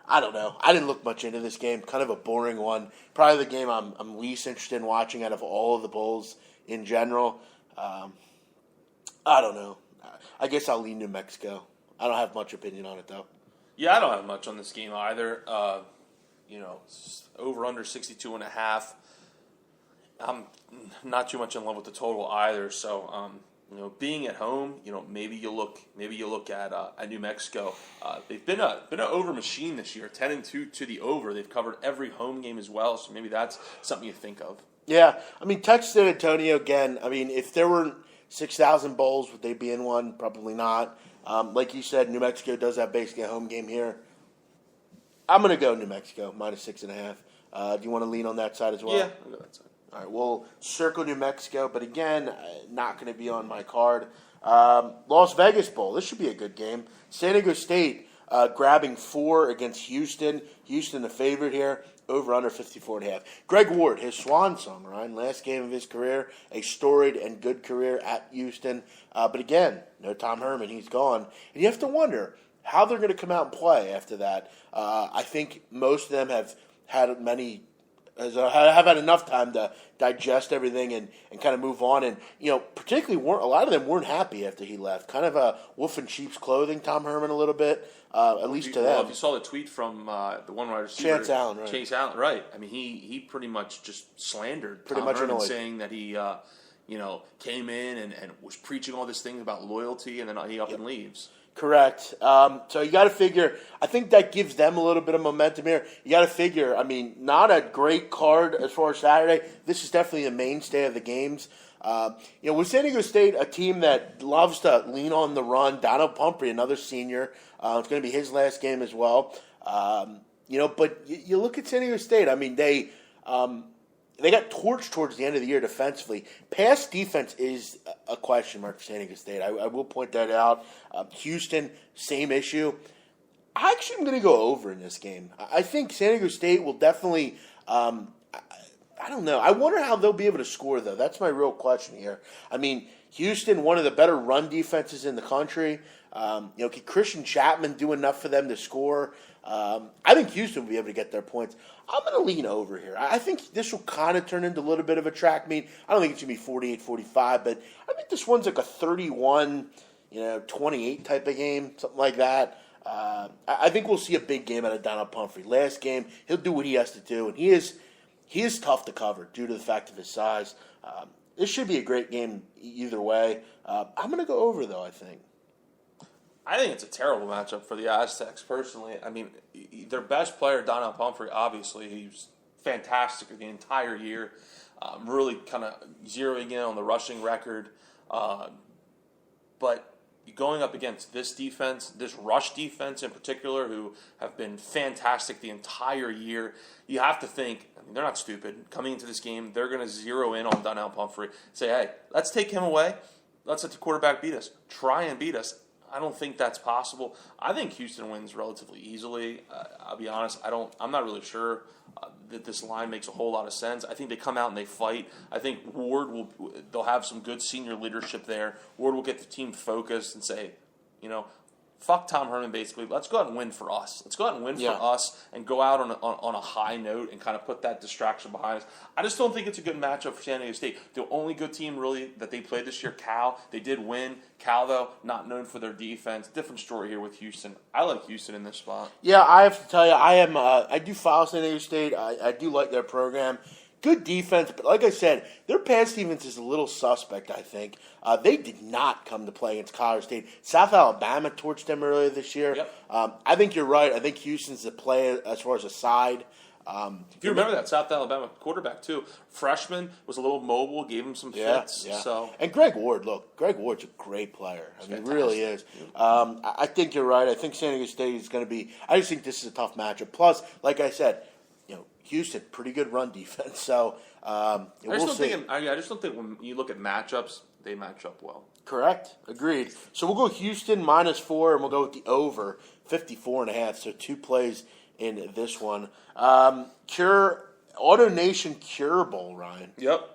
I don't know. I didn't look much into this game. Kind of a boring one. Probably the game I'm least interested in watching out of all of the bowls in general. I don't know. I guess I'll lean New Mexico. I don't have much opinion on it, though. Yeah, I don't have much on this game either. Over under 62.5. I'm not too much in love with the total either. So, being at home, maybe you look at New Mexico. They've been an over machine this year, 10-2 to the over. They've covered every home game as well. So maybe that's something you think of. Yeah, I mean, Texas San Antonio again. I mean, if there were 6,000 bowls, would they be in one? Probably not. Like you said, New Mexico does have basically a home game here. I'm going to go New Mexico, minus 6.5. Do you want to lean on that side as well? Yeah, I'll go that side. All right, we'll circle New Mexico, but again, not going to be on my card. Las Vegas Bowl. This should be a good game. San Diego State grabbing 4 against Houston. Houston the favorite here. Over under 54.5. Greg Ward, his swan song, Ryan. Last game of his career. A storied and good career at Houston. But again, no Tom Herman. He's gone. And you have to wonder how they're going to come out and play after that. I think most of them have had enough time to digest everything and kind of move on. And, particularly a lot of them weren't happy after he left. Kind of a wolf in sheep's clothing, Tom Herman, a little bit, at least to them. Well, if you saw the tweet from the one wide receiver, Chase Allen, right. I mean, he pretty much just slandered Tom Herman, saying that he, came in and was preaching all this thing about loyalty, and then he up and leaves. Correct. So you got to figure, I think that gives them a little bit of momentum here. You got to figure, I mean, not a great card as far as Saturday. This is definitely the mainstay of the games. With San Diego State, a team that loves to lean on the run, Donald Pumphrey, another senior, it's going to be his last game as well. But you look at San Diego State, I mean, they got torched towards the end of the year defensively. Pass defense is a question mark for San Diego State. I will point that out. Houston, same issue. I actually am going to go over in this game. I think San Diego State will definitely I don't know. I wonder how they'll be able to score, though. That's my real question here. I mean, Houston, one of the better run defenses in the country. Can Christian Chapman do enough for them to score? I think Houston will be able to get their points. I'm going to lean over here. I think this will kind of turn into a little bit of a track meet. I don't think it's going to be 48-45, but I think this one's like a 31-28 type of game, something like that. I think we'll see a big game out of Donald Pumphrey. Last game, he'll do what he has to do, and he is tough to cover due to the fact of his size. This should be a great game either way. I'm going to go over, though, I think. I think it's a terrible matchup for the Aztecs, personally. I mean, their best player, Donald Pumphrey, obviously, he was fantastic the entire year. Really kind of zeroing in on the rushing record. But going up against this defense, this rush defense in particular, who have been fantastic the entire year, you have to think, I mean, they're not stupid. Coming into this game, they're going to zero in on Donald Pumphrey. Say, hey, let's take him away. Let's let the quarterback beat us. Try and beat us. I don't think that's possible. I think Houston wins relatively easily. I'll be honest. I'm not really sure that this line makes a whole lot of sense. I think they come out and they fight. I think they'll have some good senior leadership there. Ward will get the team focused and say, fuck Tom Herman, basically. Let's go out and win for us. Let's go out and win for us and go out on a high note and kind of put that distraction behind us. I just don't think it's a good matchup for San Diego State. The only good team, really, that they played this year, Cal. They did win. Cal, though, not known for their defense. Different story here with Houston. I like Houston in this spot. Yeah, I have to tell you, I do follow San Diego State. I do like their program. Good defense, but like I said, their pass defense is a little suspect, I think. They did not come to play against Colorado State. South Alabama torched them earlier this year. Yep. I think you're right. I think Houston's the play as far as a side. If you remember that South Alabama quarterback, too, freshman, was a little mobile, gave him some fits. Yeah. So. And Greg Ward's a great player. I mean, really is. I think you're right. I think San Diego State is going to be – I just think this is a tough matchup. Plus, like I said, Houston, pretty good run defense. So we'll see. I just don't think when you look at matchups, they match up well. Correct. Agreed. So we'll go Houston -4, and we'll go with the over 54.5. So 2 plays in this one. Auto Nation Cure Bowl, Ryan. Yep.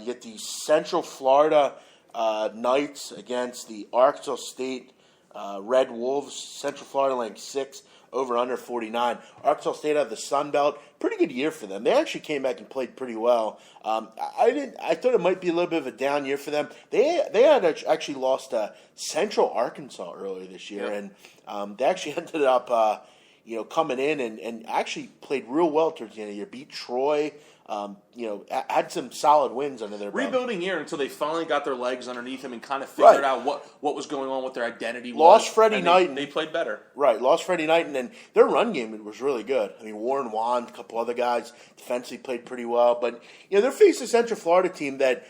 You get the Central Florida Knights against the Arkansas State Red Wolves. Central Florida laying 6. Over under 49. Arkansas State out of the Sun Belt. Pretty good year for them. They actually came back and played pretty well. I thought it might be a little bit of a down year for them. They had actually lost to Central Arkansas earlier this year, and they actually ended up coming in and actually played real well towards the end of the year. Beat Troy. Had some solid wins under their belt. Rebuilding year until they finally got their legs underneath them and kind of figured out what was going on, what their identity was. Lost Freddie Knight. They played better. Right, lost Freddie Knight, and then their run game was really good. I mean, Warren Wand, a couple other guys, defensively played pretty well. But, they're facing a Central Florida team that,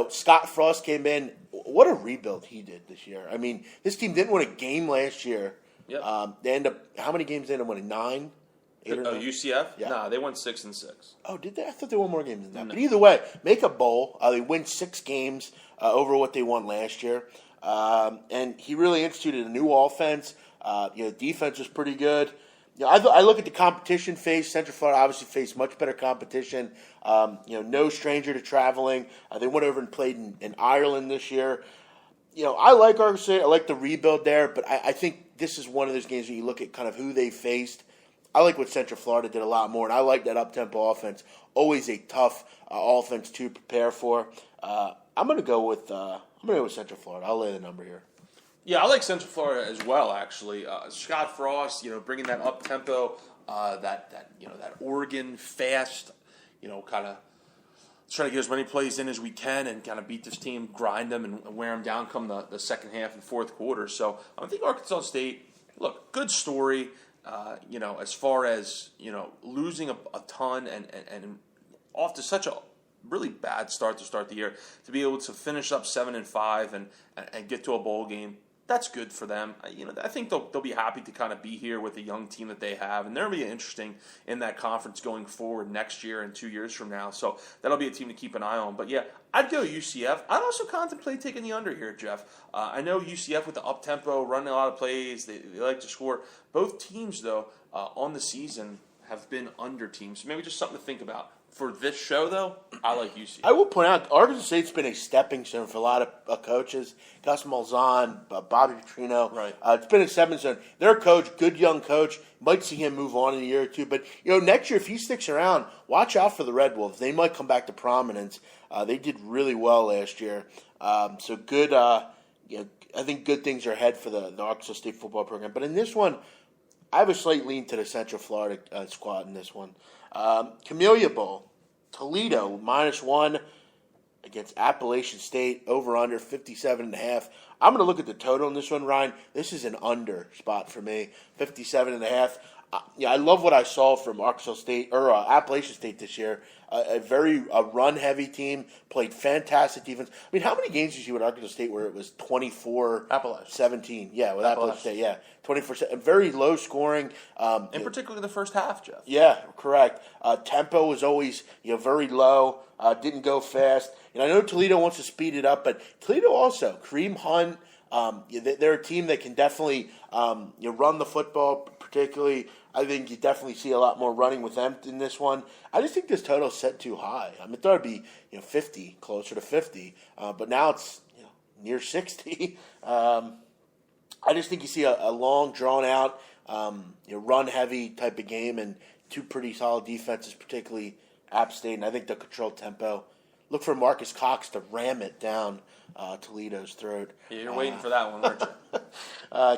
Scott Frost came in. What a rebuild he did this year. I mean, this team didn't win a game last year. Yep. They end up, how many games they end up winning? 9? UCF? Yeah. Nah, they won 6 and 6. Oh, did they? I thought they won more games than that. No. But either way, make a bowl. They win 6 games over what they won last year. And he really instituted a new offense. Defense was pretty good. I look at the competition phase. Central Florida obviously faced much better competition. No stranger to traveling. They went over and played in Ireland this year. I like Arkansas State. I like the rebuild there. But I think this is one of those games where you look at kind of who they faced. I like what Central Florida did a lot more, and I like that up-tempo offense. Always a tough offense to prepare for. I'm going to go with Central Florida. I'll lay the number here. Yeah, I like Central Florida as well. Actually, Scott Frost, bringing that up-tempo, that Oregon fast, kind of trying to get as many plays in as we can and kind of beat this team, grind them, and wear them down come the second half and fourth quarter. So I think Arkansas State, look, good story. As far as, losing a ton and off to such a really bad start to start the year, to be able to finish up 7-5 and get to a bowl game, that's good for them. I think they'll be happy to kind of be here with the young team that they have, and they'll be interesting in that conference going forward next year and 2 years from now. So that'll be a team to keep an eye on. But yeah, I'd go UCF. I'd also contemplate taking the under here, Jeff. I know UCF with the up-tempo, running a lot of plays, they like to score. Both teams, though, on the season have been under teams. So maybe just something to think about. For this show, though, I like UCF. I will point out, Arkansas State's been a stepping stone for a lot of coaches. Gus Malzahn, Bobby Petrino. Right. It's been a stepping stone. Their coach, good young coach, might see him move on in a year or two. But, next year, if he sticks around, watch out for the Red Wolves. They might come back to prominence. They did really well last year. So good, I think good things are ahead for the Arkansas State football program. But in this one, I have a slight lean to the Central Florida squad in this one. Camellia Bowl, Toledo, -1 against Appalachian State, over-under 57.5. I'm going to look at the total in this one, Ryan. This is an under spot for me, 57.5. I love what I saw from Arkansas State or Appalachian State this year. A very run-heavy team, played fantastic defense. I mean, how many games did you see with Arkansas State where it was 24-17? Yeah, with Appalachian State, yeah. 24-7. Very low scoring. In particular the first half, Jeff. Yeah, correct. Tempo was always very low, didn't go fast. And I know Toledo wants to speed it up, but Toledo also, Kareem Hunt, They're a team that can definitely run the football. Particularly, I think you definitely see a lot more running with them in this one. I just think this total is set too high. I thought it'd be 50, closer to 50, but now it's near 60. I just think you see a long, drawn out, run heavy type of game and two pretty solid defenses, particularly App State, and I think they'll control tempo. Look for Marcus Cox to ram it down Toledo's throat. Yeah, you're waiting for that one, weren't you?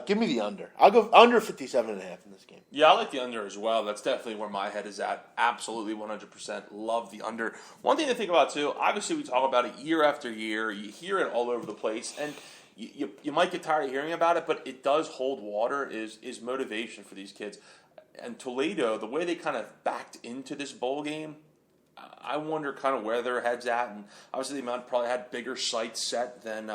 Give me the under. I'll go under 57.5 in this game. Yeah, I like the under as well. That's definitely where my head is at. Absolutely 100% love the under. One thing to think about, too, obviously we talk about it year after year. You hear it all over the place, and you might get tired of hearing about it, but it does hold water, is motivation for these kids. And Toledo, the way they kind of backed into this bowl game, I wonder kind of where their head's at, and obviously they might probably had bigger sights set than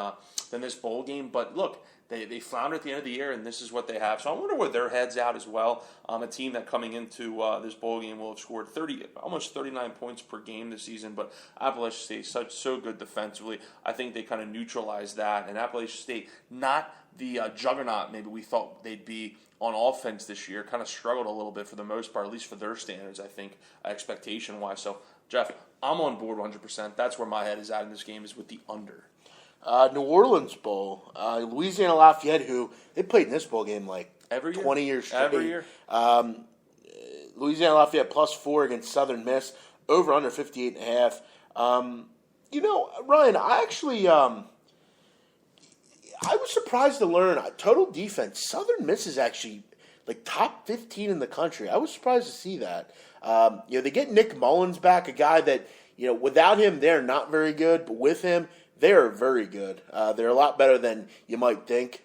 this bowl game. But look, they floundered at the end of the year, and this is what they have. So I wonder where their head's at as well. A team that coming into this bowl game will have scored almost 39 points per game this season. But Appalachian State so good defensively. I think they kind of neutralized that, and Appalachian State not the juggernaut maybe we thought they'd be on offense this year, kind of struggled a little bit for the most part, at least for their standards, I think, expectation-wise. So, Jeff, I'm on board 100%. That's where my head is at in this game, is with the under. New Orleans Bowl, Louisiana Lafayette, who they played in this bowl game like every 20 years straight. Every year. Louisiana Lafayette +4 against Southern Miss, over under 58.5. Ryan, I actually I was surprised to learn total defense. Southern Miss is actually like top 15 in the country. I was surprised to see that. They get Nick Mullins back, a guy that without him they're not very good, but with him they're very good. They're a lot better than you might think.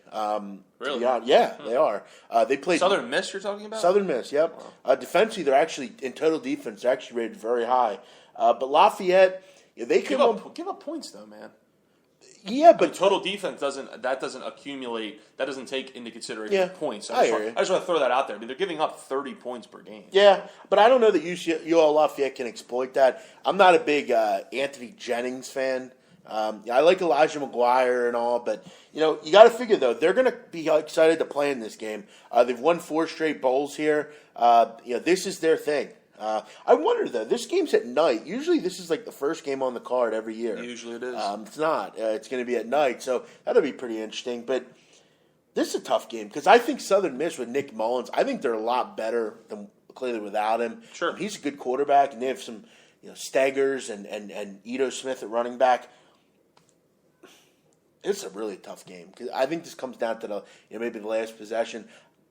Really? Yeah, they are. They played Southern Miss. You're talking about? Southern Miss. Yep. Wow. Defensively, they're actually in total defense. They're actually rated very high. But Lafayette, they give up points though, man. Yeah, but total defense doesn't accumulate. That doesn't take into consideration points. I just want to throw that out there. I mean, they're giving up 30 points per game. Yeah, but I don't know that UL Lafayette can exploit that. I'm not a big Anthony Jennings fan. I like Elijah McGuire and all, but you got to figure though they're going to be excited to play in this game. They've won 4 straight bowls here. This is their thing. I wonder though. This game's at night. Usually, this is like the first game on the card every year. Usually, it is. It's not. It's going to be at night, so that'll be pretty interesting. But this is a tough game because I think Southern Miss with Nick Mullins. I think they're a lot better than clearly without him. Sure, he's a good quarterback, and they have some Staggers and Ito Smith at running back. It's a really tough game because I think this comes down to maybe the last possession.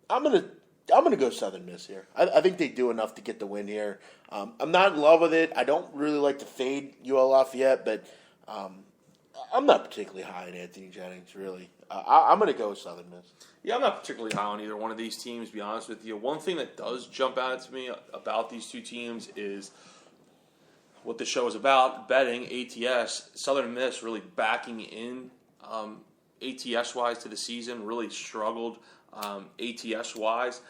I'm gonna go Southern Miss here. I think they do enough to get the win here. I'm not in love with it. I don't really like to fade UL Lafayette, but I'm not particularly high on Anthony Jennings, really. I'm going to go with Southern Miss. Yeah, I'm not particularly high on either one of these teams, to be honest with you. One thing that does jump out to me about these two teams is what the show is about, betting, ATS. Southern Miss really backing in ATS-wise to the season, really struggled ATS-wise.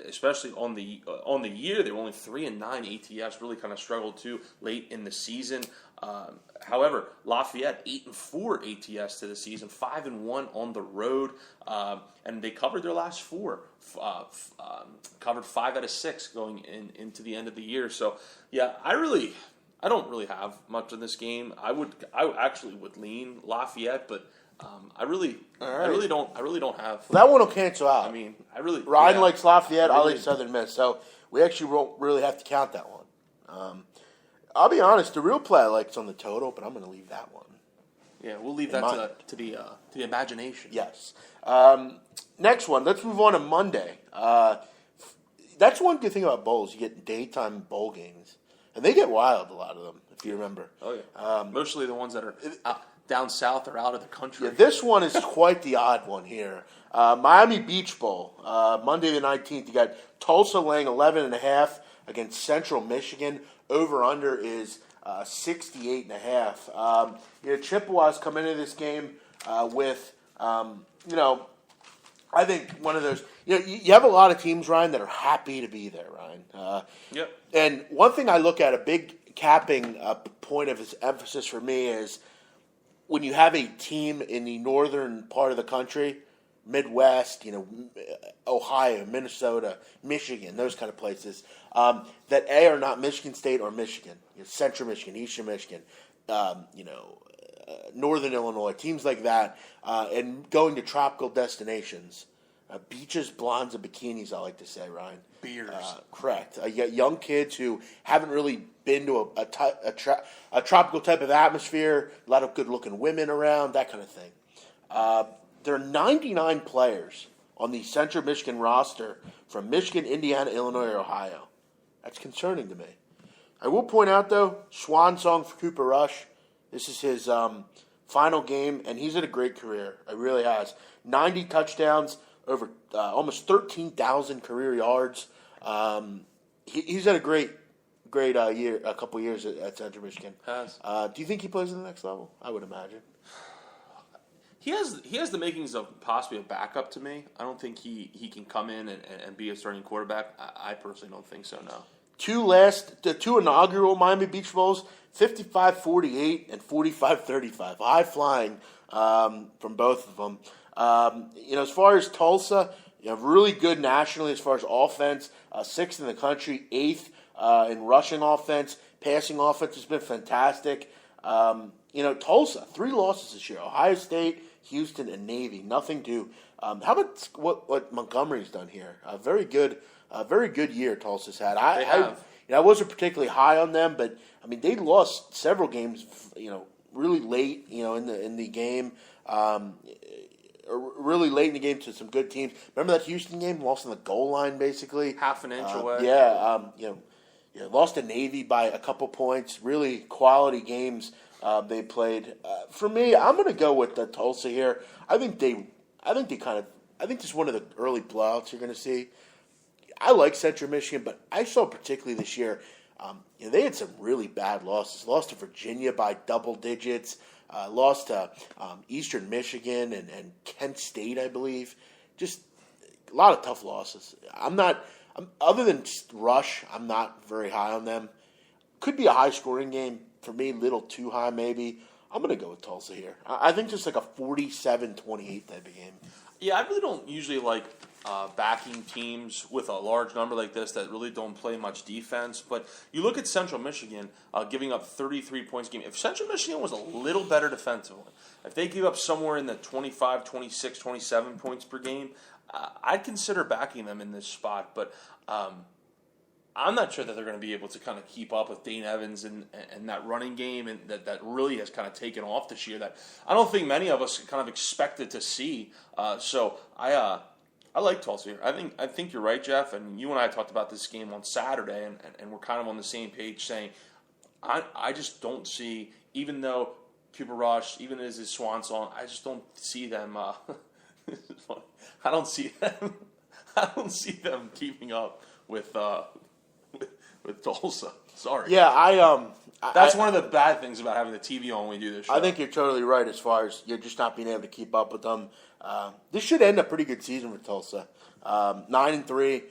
Especially on the year, they were only 3-9 ATS. Really kind of struggled too late in the season. However, Lafayette 8-4 ATS to the season, 5-1 on the road, and they covered their last 4. Covered 5 out of 6 going into the end of the year. So yeah, I don't really have much in this game. I actually would lean Lafayette, but. I really don't have. Well, that one will cancel out. I mean, Ryan likes Lafayette. I like Southern Miss, so we actually won't really have to count that one. I'll be honest. The real play I like is on the total, but I'm going to leave that one. Yeah, we'll leave that to the imagination. Yes. Next one. Let's move on to Monday. That's one good thing about bowls. You get daytime bowl games, and they get wild. A lot of them, if you remember. Oh yeah. Mostly the ones that are down south or out of the country. Yeah, this one is quite the odd one here. Miami Beach Bowl, Monday the 19th. You got Tulsa laying 11.5 against Central Michigan. Over/under is 68.5. Chippewas come into this game with, I think one of those. You have a lot of teams, Ryan, that are happy to be there, Ryan. Yep. And one thing I look at, a big capping point of emphasis for me is, when you have a team in the northern part of the country, Midwest, Ohio, Minnesota, Michigan, those kind of places, that are not Michigan State or Michigan, Central Michigan, Eastern Michigan, Northern Illinois, teams like that, and going to tropical destinations, beaches, blondes, and bikinis, I like to say, Ryan. Beers. Correct. You got young kids who haven't really been to a tropical type of atmosphere, a lot of good-looking women around, that kind of thing. There are 99 players on the Central Michigan roster from Michigan, Indiana, Illinois, or Ohio. That's concerning to me. I will point out, though, swan song for Cooper Rush. This is his final game, and he's had a great career. He really has. 90 touchdowns, over almost 13,000 career yards. He's had a great year, a couple years at Central Michigan. Has. Do you think he plays at the next level? I would imagine. He has the makings of possibly a backup to me. I don't think he can come in and be a starting quarterback. I personally don't think so, no. The two inaugural Miami Beach Bowls, 55-48 and 45-35. High flying from both of them. As far as Tulsa, really good nationally as far as offense. 6th in the country, 8th in rushing offense. Passing offense has been fantastic. Tulsa, 3 losses this year. Ohio State, Houston, and Navy. Nothing to. How about what Montgomery's done here? Very good year Tulsa's had. They have. I wasn't particularly high on them, but they lost several games. Really late. In the game. Really late in the game to some good teams. Remember that Houston game? Lost on the goal line, basically. Half an inch away. Lost to Navy by a couple points. Really quality games they played. For me, I'm going to go with the Tulsa here. I think this is one of the early blowouts you're going to see. I like Central Michigan, but I saw particularly this year, they had some really bad losses. Lost to Virginia by double digits. Lost to Eastern Michigan and Kent State, I believe. Just a lot of tough losses. Other than just Rush, I'm not very high on them. Could be a high-scoring game. For me, a little too high maybe. I'm going to go with Tulsa here. I think just like a 47-28 type of game. Yeah, I really don't usually like backing teams with a large number like this that really don't play much defense. But you look at Central Michigan giving up 33 points a game. If Central Michigan was a little better defensively, if they give up somewhere in the 25, 26, 27 points per game, I'd consider backing them in this spot. But I'm not sure that they're going to be able to kind of keep up with Dane Evans and that running game and that really has kind of taken off this year that I don't think many of us kind of expected to see. So I like Tulsa here. I think you're right, Jeff, and you and I talked about this game on Saturday, and we're kind of on the same page saying I just don't see, even though Cooper Rush, even as his swan song, I just don't see them. I don't see them keeping up with Tulsa. Sorry. Yeah, That's one of the bad things about having the TV on when we do this show. I think you're totally right as far as you're just not being able to keep up with them. This should end a pretty good season for Tulsa. 9-3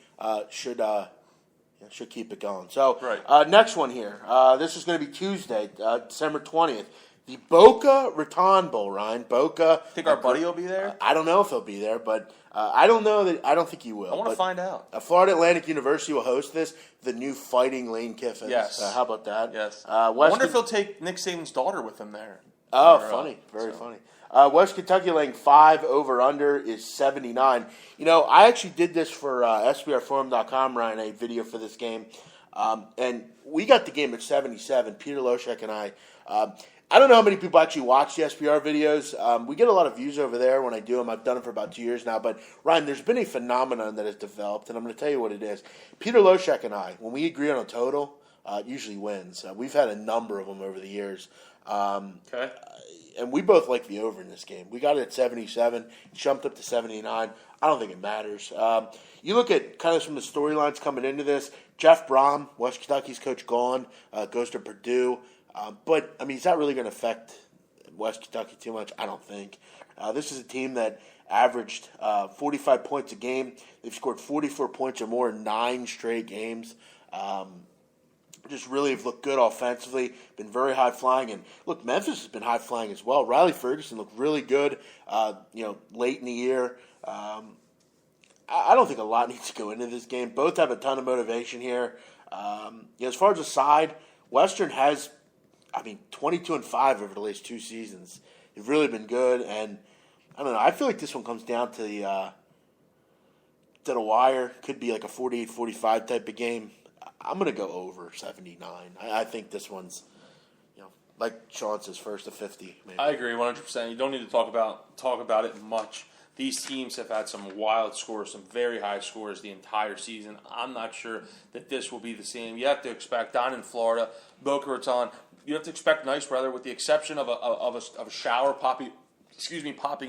should keep it going. So right. Next one here. This is going to be Tuesday, December 20th. The Boca Raton Bowl, Ryan. Boca. Think our buddy will be there? I don't know if he'll be there, but I don't think he will. I want to find out. Florida Atlantic University will host this. The new Fighting Lane Kiffin. Yes. How about that? Yes. I wonder if he'll take Nick Saban's daughter with him there. Oh, funny. Very funny. West Kentucky laying 5 over-under is 79. I actually did this for SBRforum.com, Ryan, a video for this game. And we got the game at 77, Peter Loshek and I. I don't know how many people actually watch the SBR videos. We get a lot of views over there when I do them. I've done it for about 2 years now. But, Ryan, there's been a phenomenon that has developed, and I'm going to tell you what it is. Peter Loshek and I, when we agree on a total, it usually wins. We've had a number of them over the years. Okay. And we both like the over in this game. We got it at 77, jumped up to 79. I don't think it matters. You look at kind of some of the storylines coming into this. Jeff Brom, West Kentucky's coach, gone, goes to Purdue. But, is that really going to affect West Kentucky too much? I don't think. This is a team that averaged 45 points a game. They've scored 44 points or more in 9 straight games. just really have looked good offensively, been very high flying, and look, Memphis has been high flying as well. Riley Ferguson looked really good, late in the year. I don't think a lot needs to go into this game. Both have a ton of motivation here. As far as the side, Western has, 22-5 over the last 2 seasons. They've really been good, and I don't know. I feel like this one comes down to the wire. Could be like a 48-45 type of game. I'm going to go over 79. I think this one's, like Sean says, first to 50. Maybe. I agree 100%. You don't need to talk about it much. These teams have had some wild scores, some very high scores the entire season. I'm not sure that this will be the same. You have to expect down in Florida, Boca Raton, you have to expect nice weather with the exception of a shower popping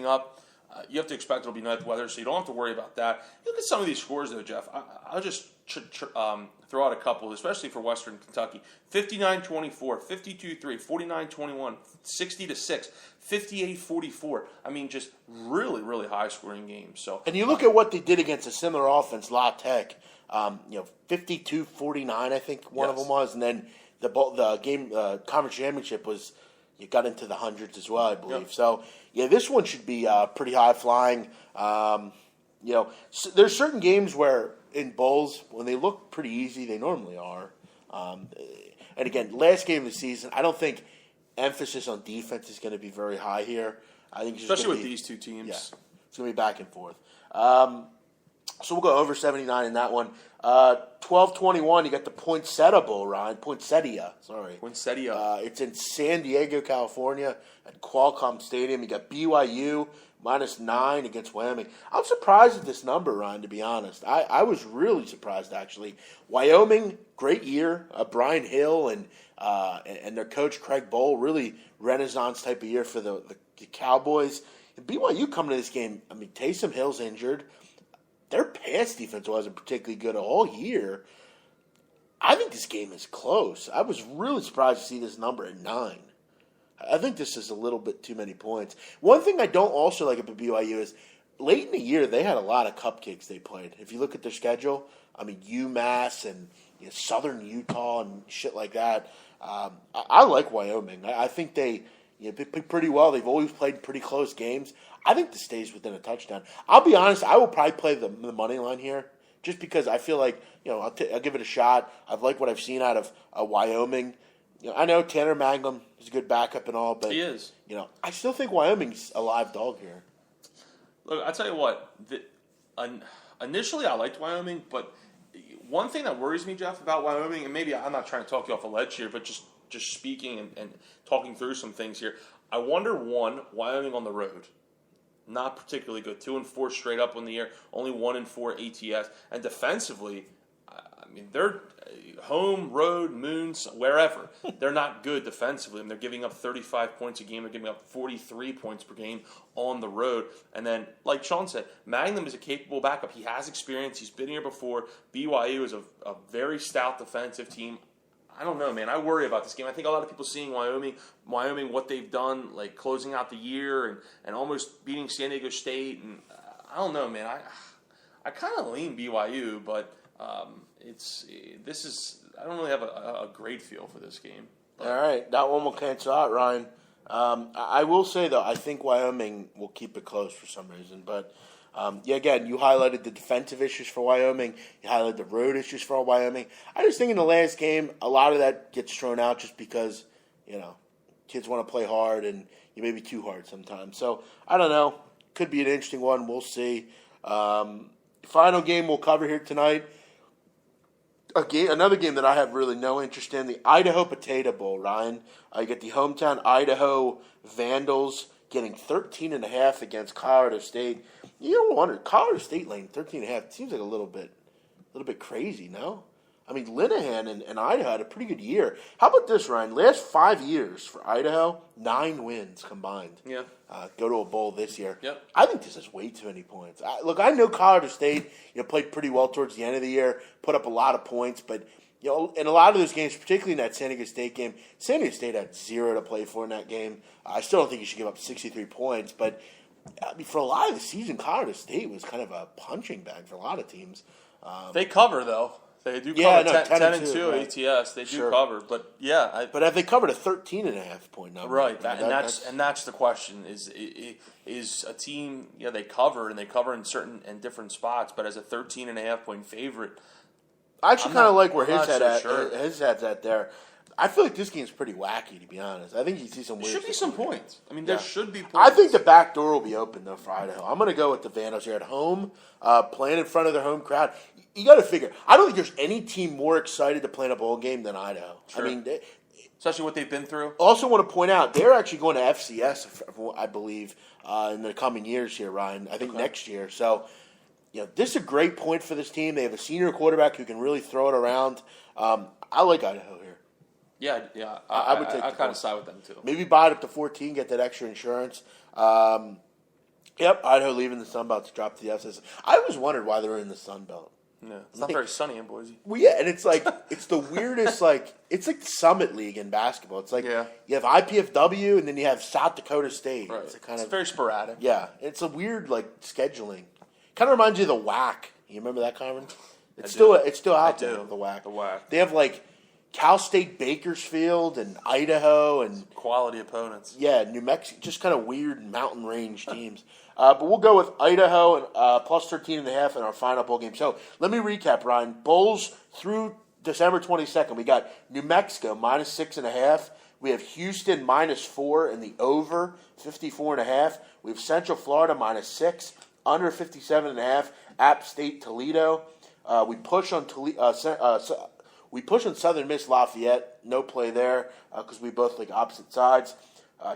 up. You have to expect it'll be nice weather, so you don't have to worry about that. Look at some of these scores, though, Jeff. I'll just throw out a couple, especially for Western Kentucky. 59-24, 52-3, 49-21, 60-6, 58-44. Just really, really high-scoring games. So, and you look at what they did against a similar offense, La Tech. 52-49, I think one of them was, and then the game conference championship was. You got into the hundreds as well, I believe. Yep. So, this one should be pretty high flying. There's certain games where in bowls, when they look pretty easy, they normally are. And again, last game of the season, I don't think emphasis on defense is going to be very high here. I think especially with these two teams. Yeah, it's going to be back and forth. So we'll go over 79 in that one. 12-21, you got the Poinsettia Bowl, Ryan. Poinsettia. It's in San Diego, California at Qualcomm Stadium. You got BYU -9 against Wyoming. I'm surprised at this number, Ryan, to be honest. I was really surprised, actually. Wyoming, great year. Brian Hill and their coach, Craig Bowl, really renaissance type of year for the Cowboys. And BYU coming to this game, Taysom Hill's injured. Their pass defense wasn't particularly good all year. I think this game is close. I was really surprised to see this number at 9. I think this is a little bit too many points. One thing I don't also like about BYU is late in the year they had a lot of cupcakes they played. If you look at their schedule, UMass and Southern Utah and shit like that. I like Wyoming. I think they play pretty well. They've always played pretty close games. I think this stays within a touchdown. I'll be honest, I will probably play the money line here just because I feel like, I'll give it a shot. I've liked what I've seen out of Wyoming. I know Tanner Mangum is a good backup and all, but he is. I still think Wyoming's a live dog here. Look, I'll tell you what. Initially, I liked Wyoming, but one thing that worries me, Jeff, about Wyoming, and maybe I'm not trying to talk you off a ledge here, but just speaking and talking through some things here, I wonder, one, Wyoming on the road. Not particularly good. 2-4 straight up on the year. Only 1-4 ATS. And defensively, they're home, road, moons, wherever. They're not good defensively. They're giving up 35 points a game. They're giving up 43 points per game on the road. And then, like Sean said, Magnum is a capable backup. He has experience. He's been here before. BYU is a very stout defensive team. I don't know, man. I worry about this game. I think a lot of people seeing Wyoming, what they've done, like closing out the year and almost beating San Diego State. And I don't know, man. I kind of lean BYU, but I don't really have a great feel for this game. But. All right, that one will cancel out, Ryan. I will say, though, I think Wyoming will keep it close for some reason. But, again, you highlighted the defensive issues for Wyoming. You highlighted the road issues for Wyoming. I just think in the last game, a lot of that gets thrown out just because, kids want to play hard and you may be too hard sometimes. So, I don't know. Could be an interesting one. We'll see. Final game we'll cover here tonight. Another game that I have really no interest in, the Idaho Potato Bowl, Ryan. You get the hometown Idaho Vandals getting 13.5 against Colorado State. You don't wonder, Colorado State laying 13.5 seems like a little bit crazy, no? Linehan and Idaho had a pretty good year. How about this, Ryan? Last 5 years for Idaho, 9 wins combined. Yeah. Go to a bowl this year. Yep. I think this is way too many points. I know Colorado State, played pretty well towards the end of the year, put up a lot of points, but in a lot of those games, particularly in that San Diego State game, San Diego State had 0 to play for in that game. I still don't think you should give up 63 points, but for a lot of the season, Colorado State was kind of a punching bag for a lot of teams. They cover, though. They do Yeah, cover no, 10 10 and 2 right. ATS. They do Sure. cover, but yeah, But have they covered a 13.5 point number? right. I mean, That's the question: is a team? Yeah, they cover and they cover in certain and different spots, but as a 13.5 point favorite, I actually kind of like where I'm his not head so sure. his head's at there. I feel like this game's pretty wacky, to be honest. I think you see some there weird. should be some stuff. points. I mean, there should be points. I think the back door will be open though for Idaho. I'm going to go with the Vandals here at home, playing in front of their home crowd. You got to figure. I don't think there's any team more excited to play in a bowl game than Idaho. Sure. I mean, especially what they've been through. also want to point out they're actually going to FCS, I believe, in the coming years here, Ryan. I think next year. So, this is a great point for this team. They have a senior quarterback who can really throw it around. I like Idaho here. Yeah. I would take I the kind point. of side with them too. Maybe buy it up to 14, get that extra insurance. Yep, Idaho leaving the Sun Belt to drop to the FCS. I always wondered why they were in the Sun Belt. Yeah, it's not very sunny in Boise. Well, yeah, and it's like it's the weirdest. It's like the Summit League in basketball. It's like Yeah. you have IPFW and then you have South Dakota State. Right. It's Very sporadic. yeah. It's a weird scheduling. Kind of reminds you of the WAC. You remember that conference? It's still out there. The WAC. The WAC. They have Cal State Bakersfield and Idaho and Quality opponents. yeah, New Mexico, just kind of weird mountain range teams. But we'll go with Idaho and plus 13.5 in our final bowl game. So let me recap, Ryan. Bowls through December 22nd. We got New Mexico minus 6.5. We have Houston minus 4 in the over 54.5. We have Central Florida minus 6 under 57.5. App State Toledo. We push on we push on Southern Miss Lafayette. No play there because we both like opposite sides.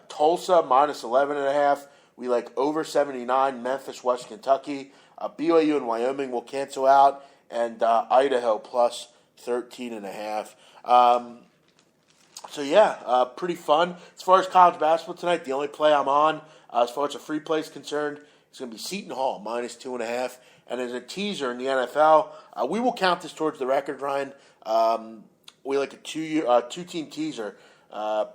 Tulsa minus 11.5. We like over 79. Memphis, West Kentucky. BYU and Wyoming will cancel out. And Idaho plus 13.5. So yeah, pretty fun. As far as college basketball tonight, the only play I'm on, as far as a free play is concerned, it's going to be Seton Hall minus 2.5. And as a teaser in the NFL, we will count this towards the record, Ryan. We like a two-team teaser.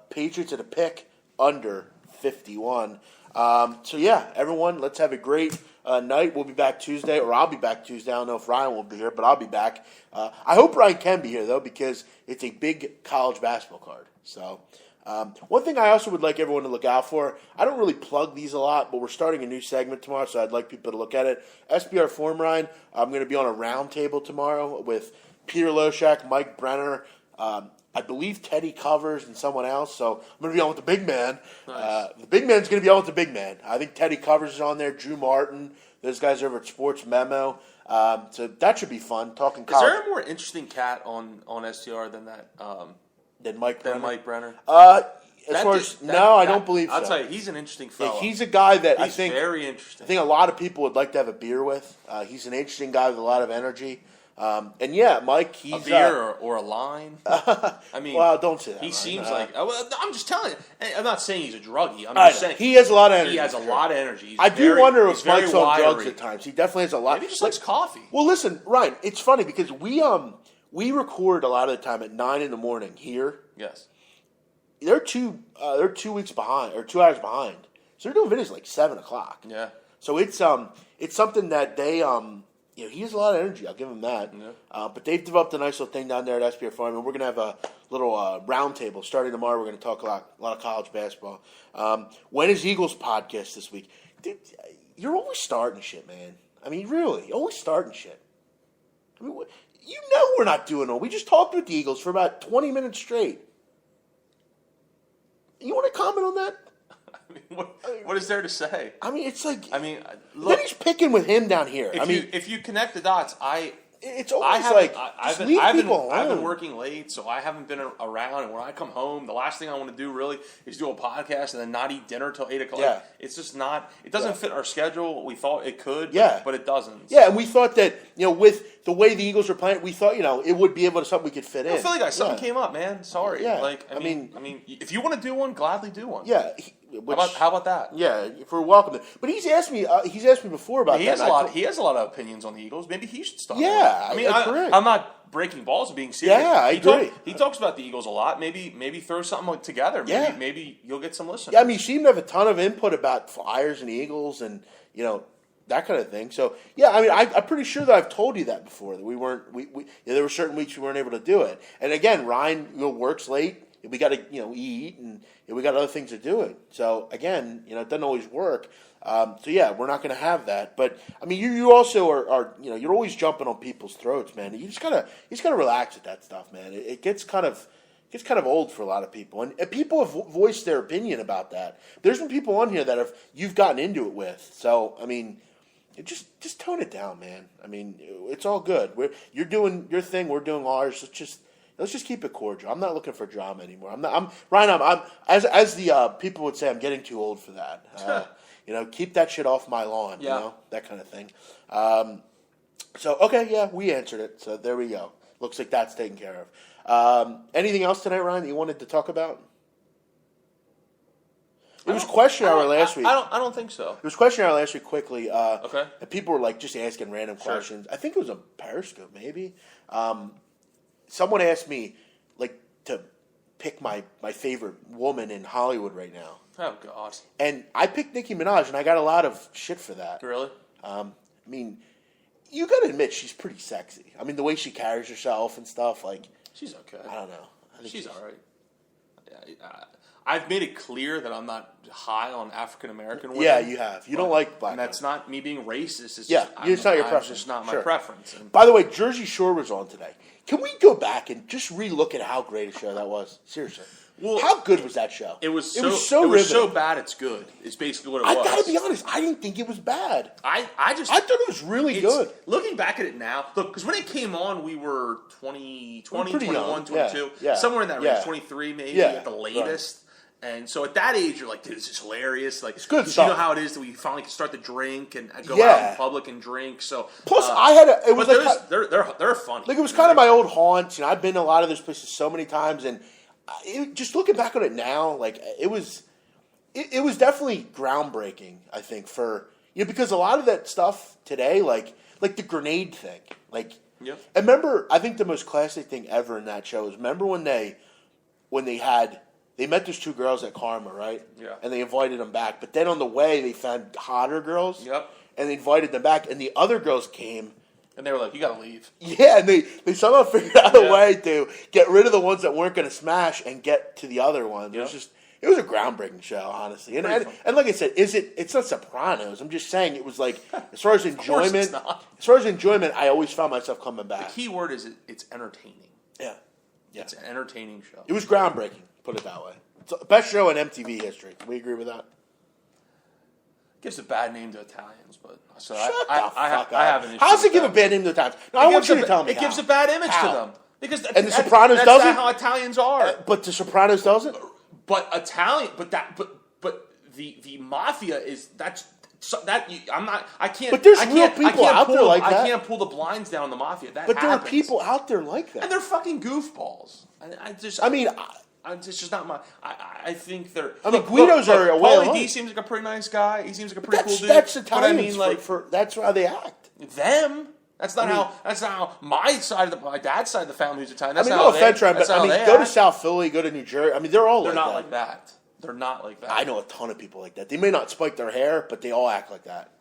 Patriots at a pick under 51. So yeah, everyone, let's have a great night. We'll be back Tuesday, or I'll be back Tuesday. I don't know if Ryan will be here, but I'll be back. I hope Ryan can be here though, because it's a big college basketball card. So one thing I also would like everyone to look out for, I don't really plug these a lot, but we're starting a new segment tomorrow, so I'd like people to look at it. SBR Forum, Ryan, I'm going to be on a round table tomorrow with Peter Loshak, Mike Brenner, I believe Teddy Covers and someone else. So I'm going to be on with the big man. Nice. The big man's going to be on with the big man. I think Teddy Covers is on there, Drew Martin, those guys over at Sports Memo. So that should be fun, talking Is college. there a more interesting cat on STR than that? Than Mike Brenner? Mike Brenner? I don't believe so. I'll tell you, he's an interesting fellow. He's a guy that He's very I interesting. think a lot of people would like to have a beer with. He's an interesting guy with a lot of energy. And yeah, Mike, he's a beer or a line. I mean, well, don't say that. He Ryan. seems like. Well, I'm just telling you. I'm not saying he's a druggie. I'm I just know. saying He has a lot of energy. He has a lot of energy. He's I do wonder he's if Mike's very on drugs wiry. at times. He definitely has a lot. Maybe he just likes coffee. Well, listen, Ryan, it's funny because we record a lot of the time at 9 a.m. here. Yes. They're 2 weeks behind or 2 hours behind. So they're doing videos like 7 o'clock. Yeah. So it's something that they he has a lot of energy. I'll give him that. Yeah. But they've developed a nice little thing down there at SPR Farm, and we're gonna have a little round table starting tomorrow. We're gonna talk a lot of college basketball. When is Eagles podcast this week? Dude, you're always starting shit, man. I mean, really, you're always starting shit. I mean, we're not doing it. We just talked with the Eagles for about 20 minutes straight. You want to comment on that? I mean, what is there to say? I mean, it's like. I mean, Then look. he's picking with him down here. If you connect the dots, it's always like just leave people alone. I've been working late, so I haven't been around. And when I come home, the last thing I want to do really is do a podcast and then not eat dinner till 8 o'clock. Yeah. It's just not. It doesn't fit our schedule. We thought it could, but it doesn't. Yeah, and we thought that with the way the Eagles are playing, we thought it would be able to something we could fit in. Philly guys, something came up, man. Sorry. Yeah. I mean, if you want to do one, gladly do one. Yeah. How about that? Yeah, if we're welcome. But he's asked me before about He that. He has a lot of opinions on the Eagles. Maybe he should stop. Yeah, I mean, correct. I'm not breaking balls of being serious. Yeah, I agree. He talks about the Eagles a lot. Maybe throw something together. Maybe you'll get some listeners. Yeah, I mean, you seem to have a ton of input about Flyers and Eagles, and that kind of thing. So yeah, I mean, I'm pretty sure that I've told you that before, that we weren't. There were certain weeks we weren't able to do it. And again, Ryan works late. We got to eat, and we got other things to do it. So again, it doesn't always work. So yeah, we're not going to have that. But I mean, you also are you're always jumping on people's throats, man. You just gotta relax with that stuff, man. It gets kind of old for a lot of people, and people have voiced their opinion about that. There's been people on here that you've gotten into it with. So I mean, just tone it down, man. I mean, it's all good. You're doing your thing, we're doing ours. Let's just keep it cordial. I'm not looking for drama anymore. I'm as the people would say, I'm getting too old for that. Keep that shit off my lawn. Yeah. That kind of thing. So okay, yeah, we answered it. So there we go. Looks like that's taken care of. Anything else tonight, Ryan, that you wanted to talk about? It was question hour last week. I don't think so. It was question hour last week quickly. Okay. And people were just asking random questions. I think it was a Periscope, maybe. Someone asked me to pick my favorite woman in Hollywood right now. Oh God. And I picked Nicki Minaj, and I got a lot of shit for that. Really? I mean, you got to admit she's pretty sexy. I mean, the way she carries herself and stuff, she's okay. I don't know. She's all right. I've made it clear that I'm not high on African American women. Yeah, you have. You don't like black. And that's not me being racist. It's it's not your preference. It's just not my preference. And by the way, Jersey Shore was on today. Can we go back and just re-look at how great a show that was? Seriously. Well, how good was that show? It was so bad it's good. It's basically what it was. I gotta be honest, I didn't think it was bad. I thought it was really good. Looking back at it now, look, because when it came on, we were 20, 21, young. 22. Yeah. Somewhere in that range, 23 maybe at the latest. Right. And so at that age, you're like, dude, this is hilarious. Like, it's good stuff. You know how it is that we finally can start to drink and go out in public and drink. So plus, I had it was they're funny. Like, it was kind of my old haunts. I've been to a lot of those places so many times, and just looking back on it now, it was definitely groundbreaking. I think for because a lot of that stuff today, like the grenade thing, I remember. I think the most classic thing ever in that show is remember when they met those two girls at Karma, right? Yeah. And they invited them back. But then on the way, they found hotter girls. Yep. And they invited them back. And the other girls came. And they were like, you got to leave. Yeah, and they somehow figured out a way to get rid of the ones that weren't going to smash and get to the other ones. Yep. It was a groundbreaking show, honestly. And like I said, it's not Sopranos. I'm just saying it was as far as enjoyment, I always found myself coming back. The key word is it's entertaining. Yeah. It's an entertaining show. It was groundbreaking. Put it that way. It's the best show in MTV history. Can we agree with that? Gives a bad name to Italians, but so I have an issue. How does it with give that. a bad name to Italians? No, I want you to tell me. It gives a bad image to them because The Sopranos doesn't. That's not how Italians are. But The Sopranos doesn't. But the mafia is I'm not. I can't. But there's real people out there like that. I can't pull the blinds down on the mafia. That but happens. there are people out there like that, and they're fucking goofballs. It's just not my. I think they're. I mean, Guido's are a way Pauly D seems like a pretty nice guy. He seems like a pretty cool dude. That's Italians. But I mean, that's how they act. Them. That's not how my dad's side of the family is Italian. That's no offense, Ryan, but go to South Philly, go to New Jersey. I mean, they're all. They're not that. like that. They're not like that. I know a ton of people like that. They may not spike their hair, but they all act like that.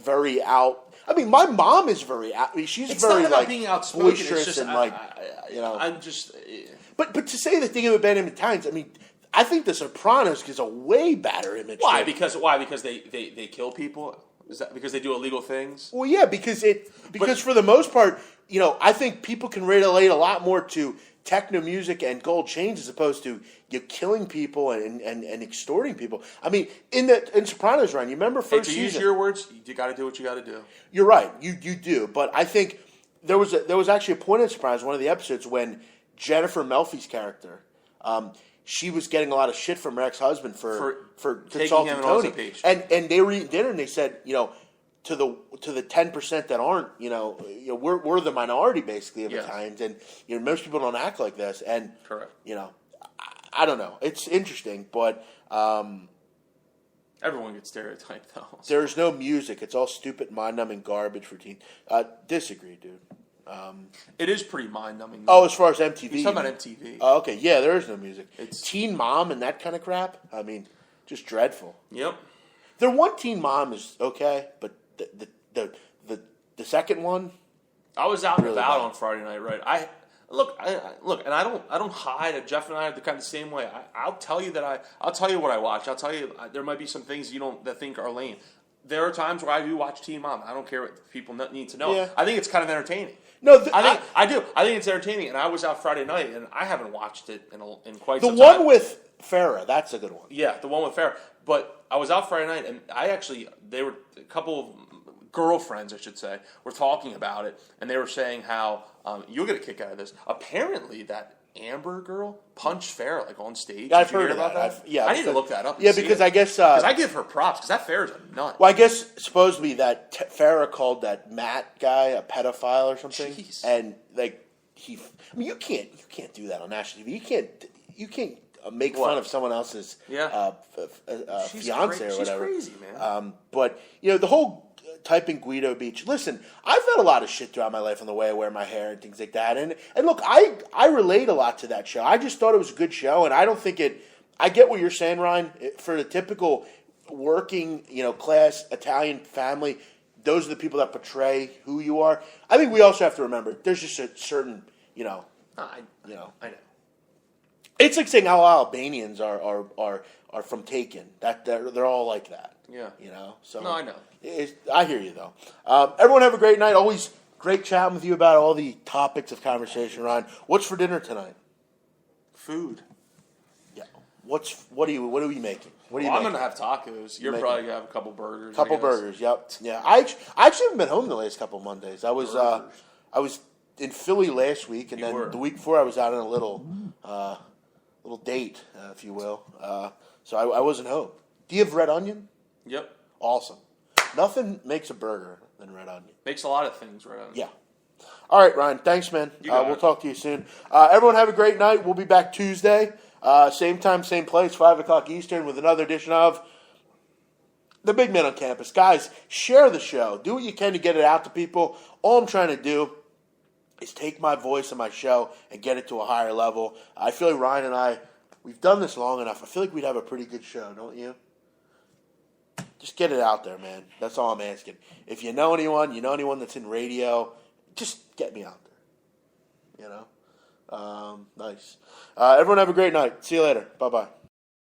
Very out. I mean, my mom is very out. I mean, she's it's very not about being outspoken. boisterous just, and I'm just. But to say the thing of a bad name Italians, I mean, I think The Sopranos gives a way better image. Why? Because they kill people. Is that because they do illegal things? Well, yeah, because for the most part, I think people can relate a lot more to techno music and gold chains as opposed to killing people and extorting people. I mean, in Sopranos, Ryan, you remember first season? Use your words, you got to do what you got to do. You're right, you do. But I think there was actually a point in Sopranos, one of the episodes, when Jennifer Melfi's character, she was getting a lot of shit from her ex-husband for consulting Tony, and they were eating dinner and they said, to the 10% that aren't, we're the minority basically of Italians, and most people don't act like this, and correct. I don't know. It's interesting, but everyone gets stereotyped though. There's no music. It's all stupid, mind-numbing garbage for teen. Disagree, dude. It is pretty mind-numbing. Oh, as far as MTV, you're talking about MTV. Oh, okay, yeah, there is no music. It's Teen Mom and that kind of crap. I mean, just dreadful. Yep. Their one teen mom is okay, but the second one. I was out and Really about bad. on Friday night, right? I look, and I don't hide. Jeff and I are the kind of same way. I'll tell you I'll tell you what I watch. I'll tell you there might be some things that think are lame. There are times where I do watch Teen Mom. I don't care what people need to know. Yeah. I think it's kind of entertaining. No, I do. I think it's entertaining, and I was out Friday night, and I haven't watched it in quite the some time. one with Farrah, that's a good one. Yeah, the one with Farrah. But I was out Friday night, and they were a couple of girlfriends, I should say, were talking about it, and they were saying how you'll get a kick out of this. Apparently, that Amber girl punched Farrah like on stage. Yeah, I've Did you heard hear of about that. I need to look that up. And Yeah, see because it. I guess because I give her props because that Farrah's a nut. well, I guess supposedly that Farrah called that Matt guy a pedophile or something, Jeez. and like I mean, you can't do that on national TV. You can't make What? fun of someone else's Yeah. fiance She's or whatever. She's crazy, man. But the whole typing Guido Beach. Listen, I've had a lot of shit throughout my life on the way I wear my hair and things like that. And look, I relate a lot to that show. I just thought it was a good show, and I don't think it. I get what you're saying, Ryan. For the typical working, class Italian family, those are the people that portray who you are. I think we also have to remember there's just a certain, I know. It's like saying how Albanians are from Taken. That they're all like that. Yeah. So No, I know. I hear you though. Everyone have a great night. Always great chatting with you about all the topics of conversation, Ryan. What's for dinner tonight? Food. Yeah. What are we making? What are you I'm making? gonna have tacos. You're Making- probably gonna have a couple burgers. I Couple guess. burgers. Yep. Yeah. I actually haven't been home the last couple Mondays. I was in Philly last week, and You then were. the week before I was out on a little date, if you will. So I wasn't home. Do you have red onion? Yep. Awesome. Nothing makes a burger than red onion. Makes a lot of things right on. Yeah. All right, Ryan. Thanks, man. You got We'll it. talk to you soon. Everyone have a great night. We'll be back Tuesday. Same time, same place, 5 o'clock Eastern with another edition of The Big Man on Campus. Guys, share the show. Do what you can to get it out to people. All I'm trying to do is take my voice and my show and get it to a higher level. I feel like Ryan and I, we've done this long enough. I feel like we'd have a pretty good show, don't you? Just get it out there, man. That's all I'm asking. If you know anyone that's in radio, just get me out there. Nice. Everyone have a great night. See you later. Bye-bye.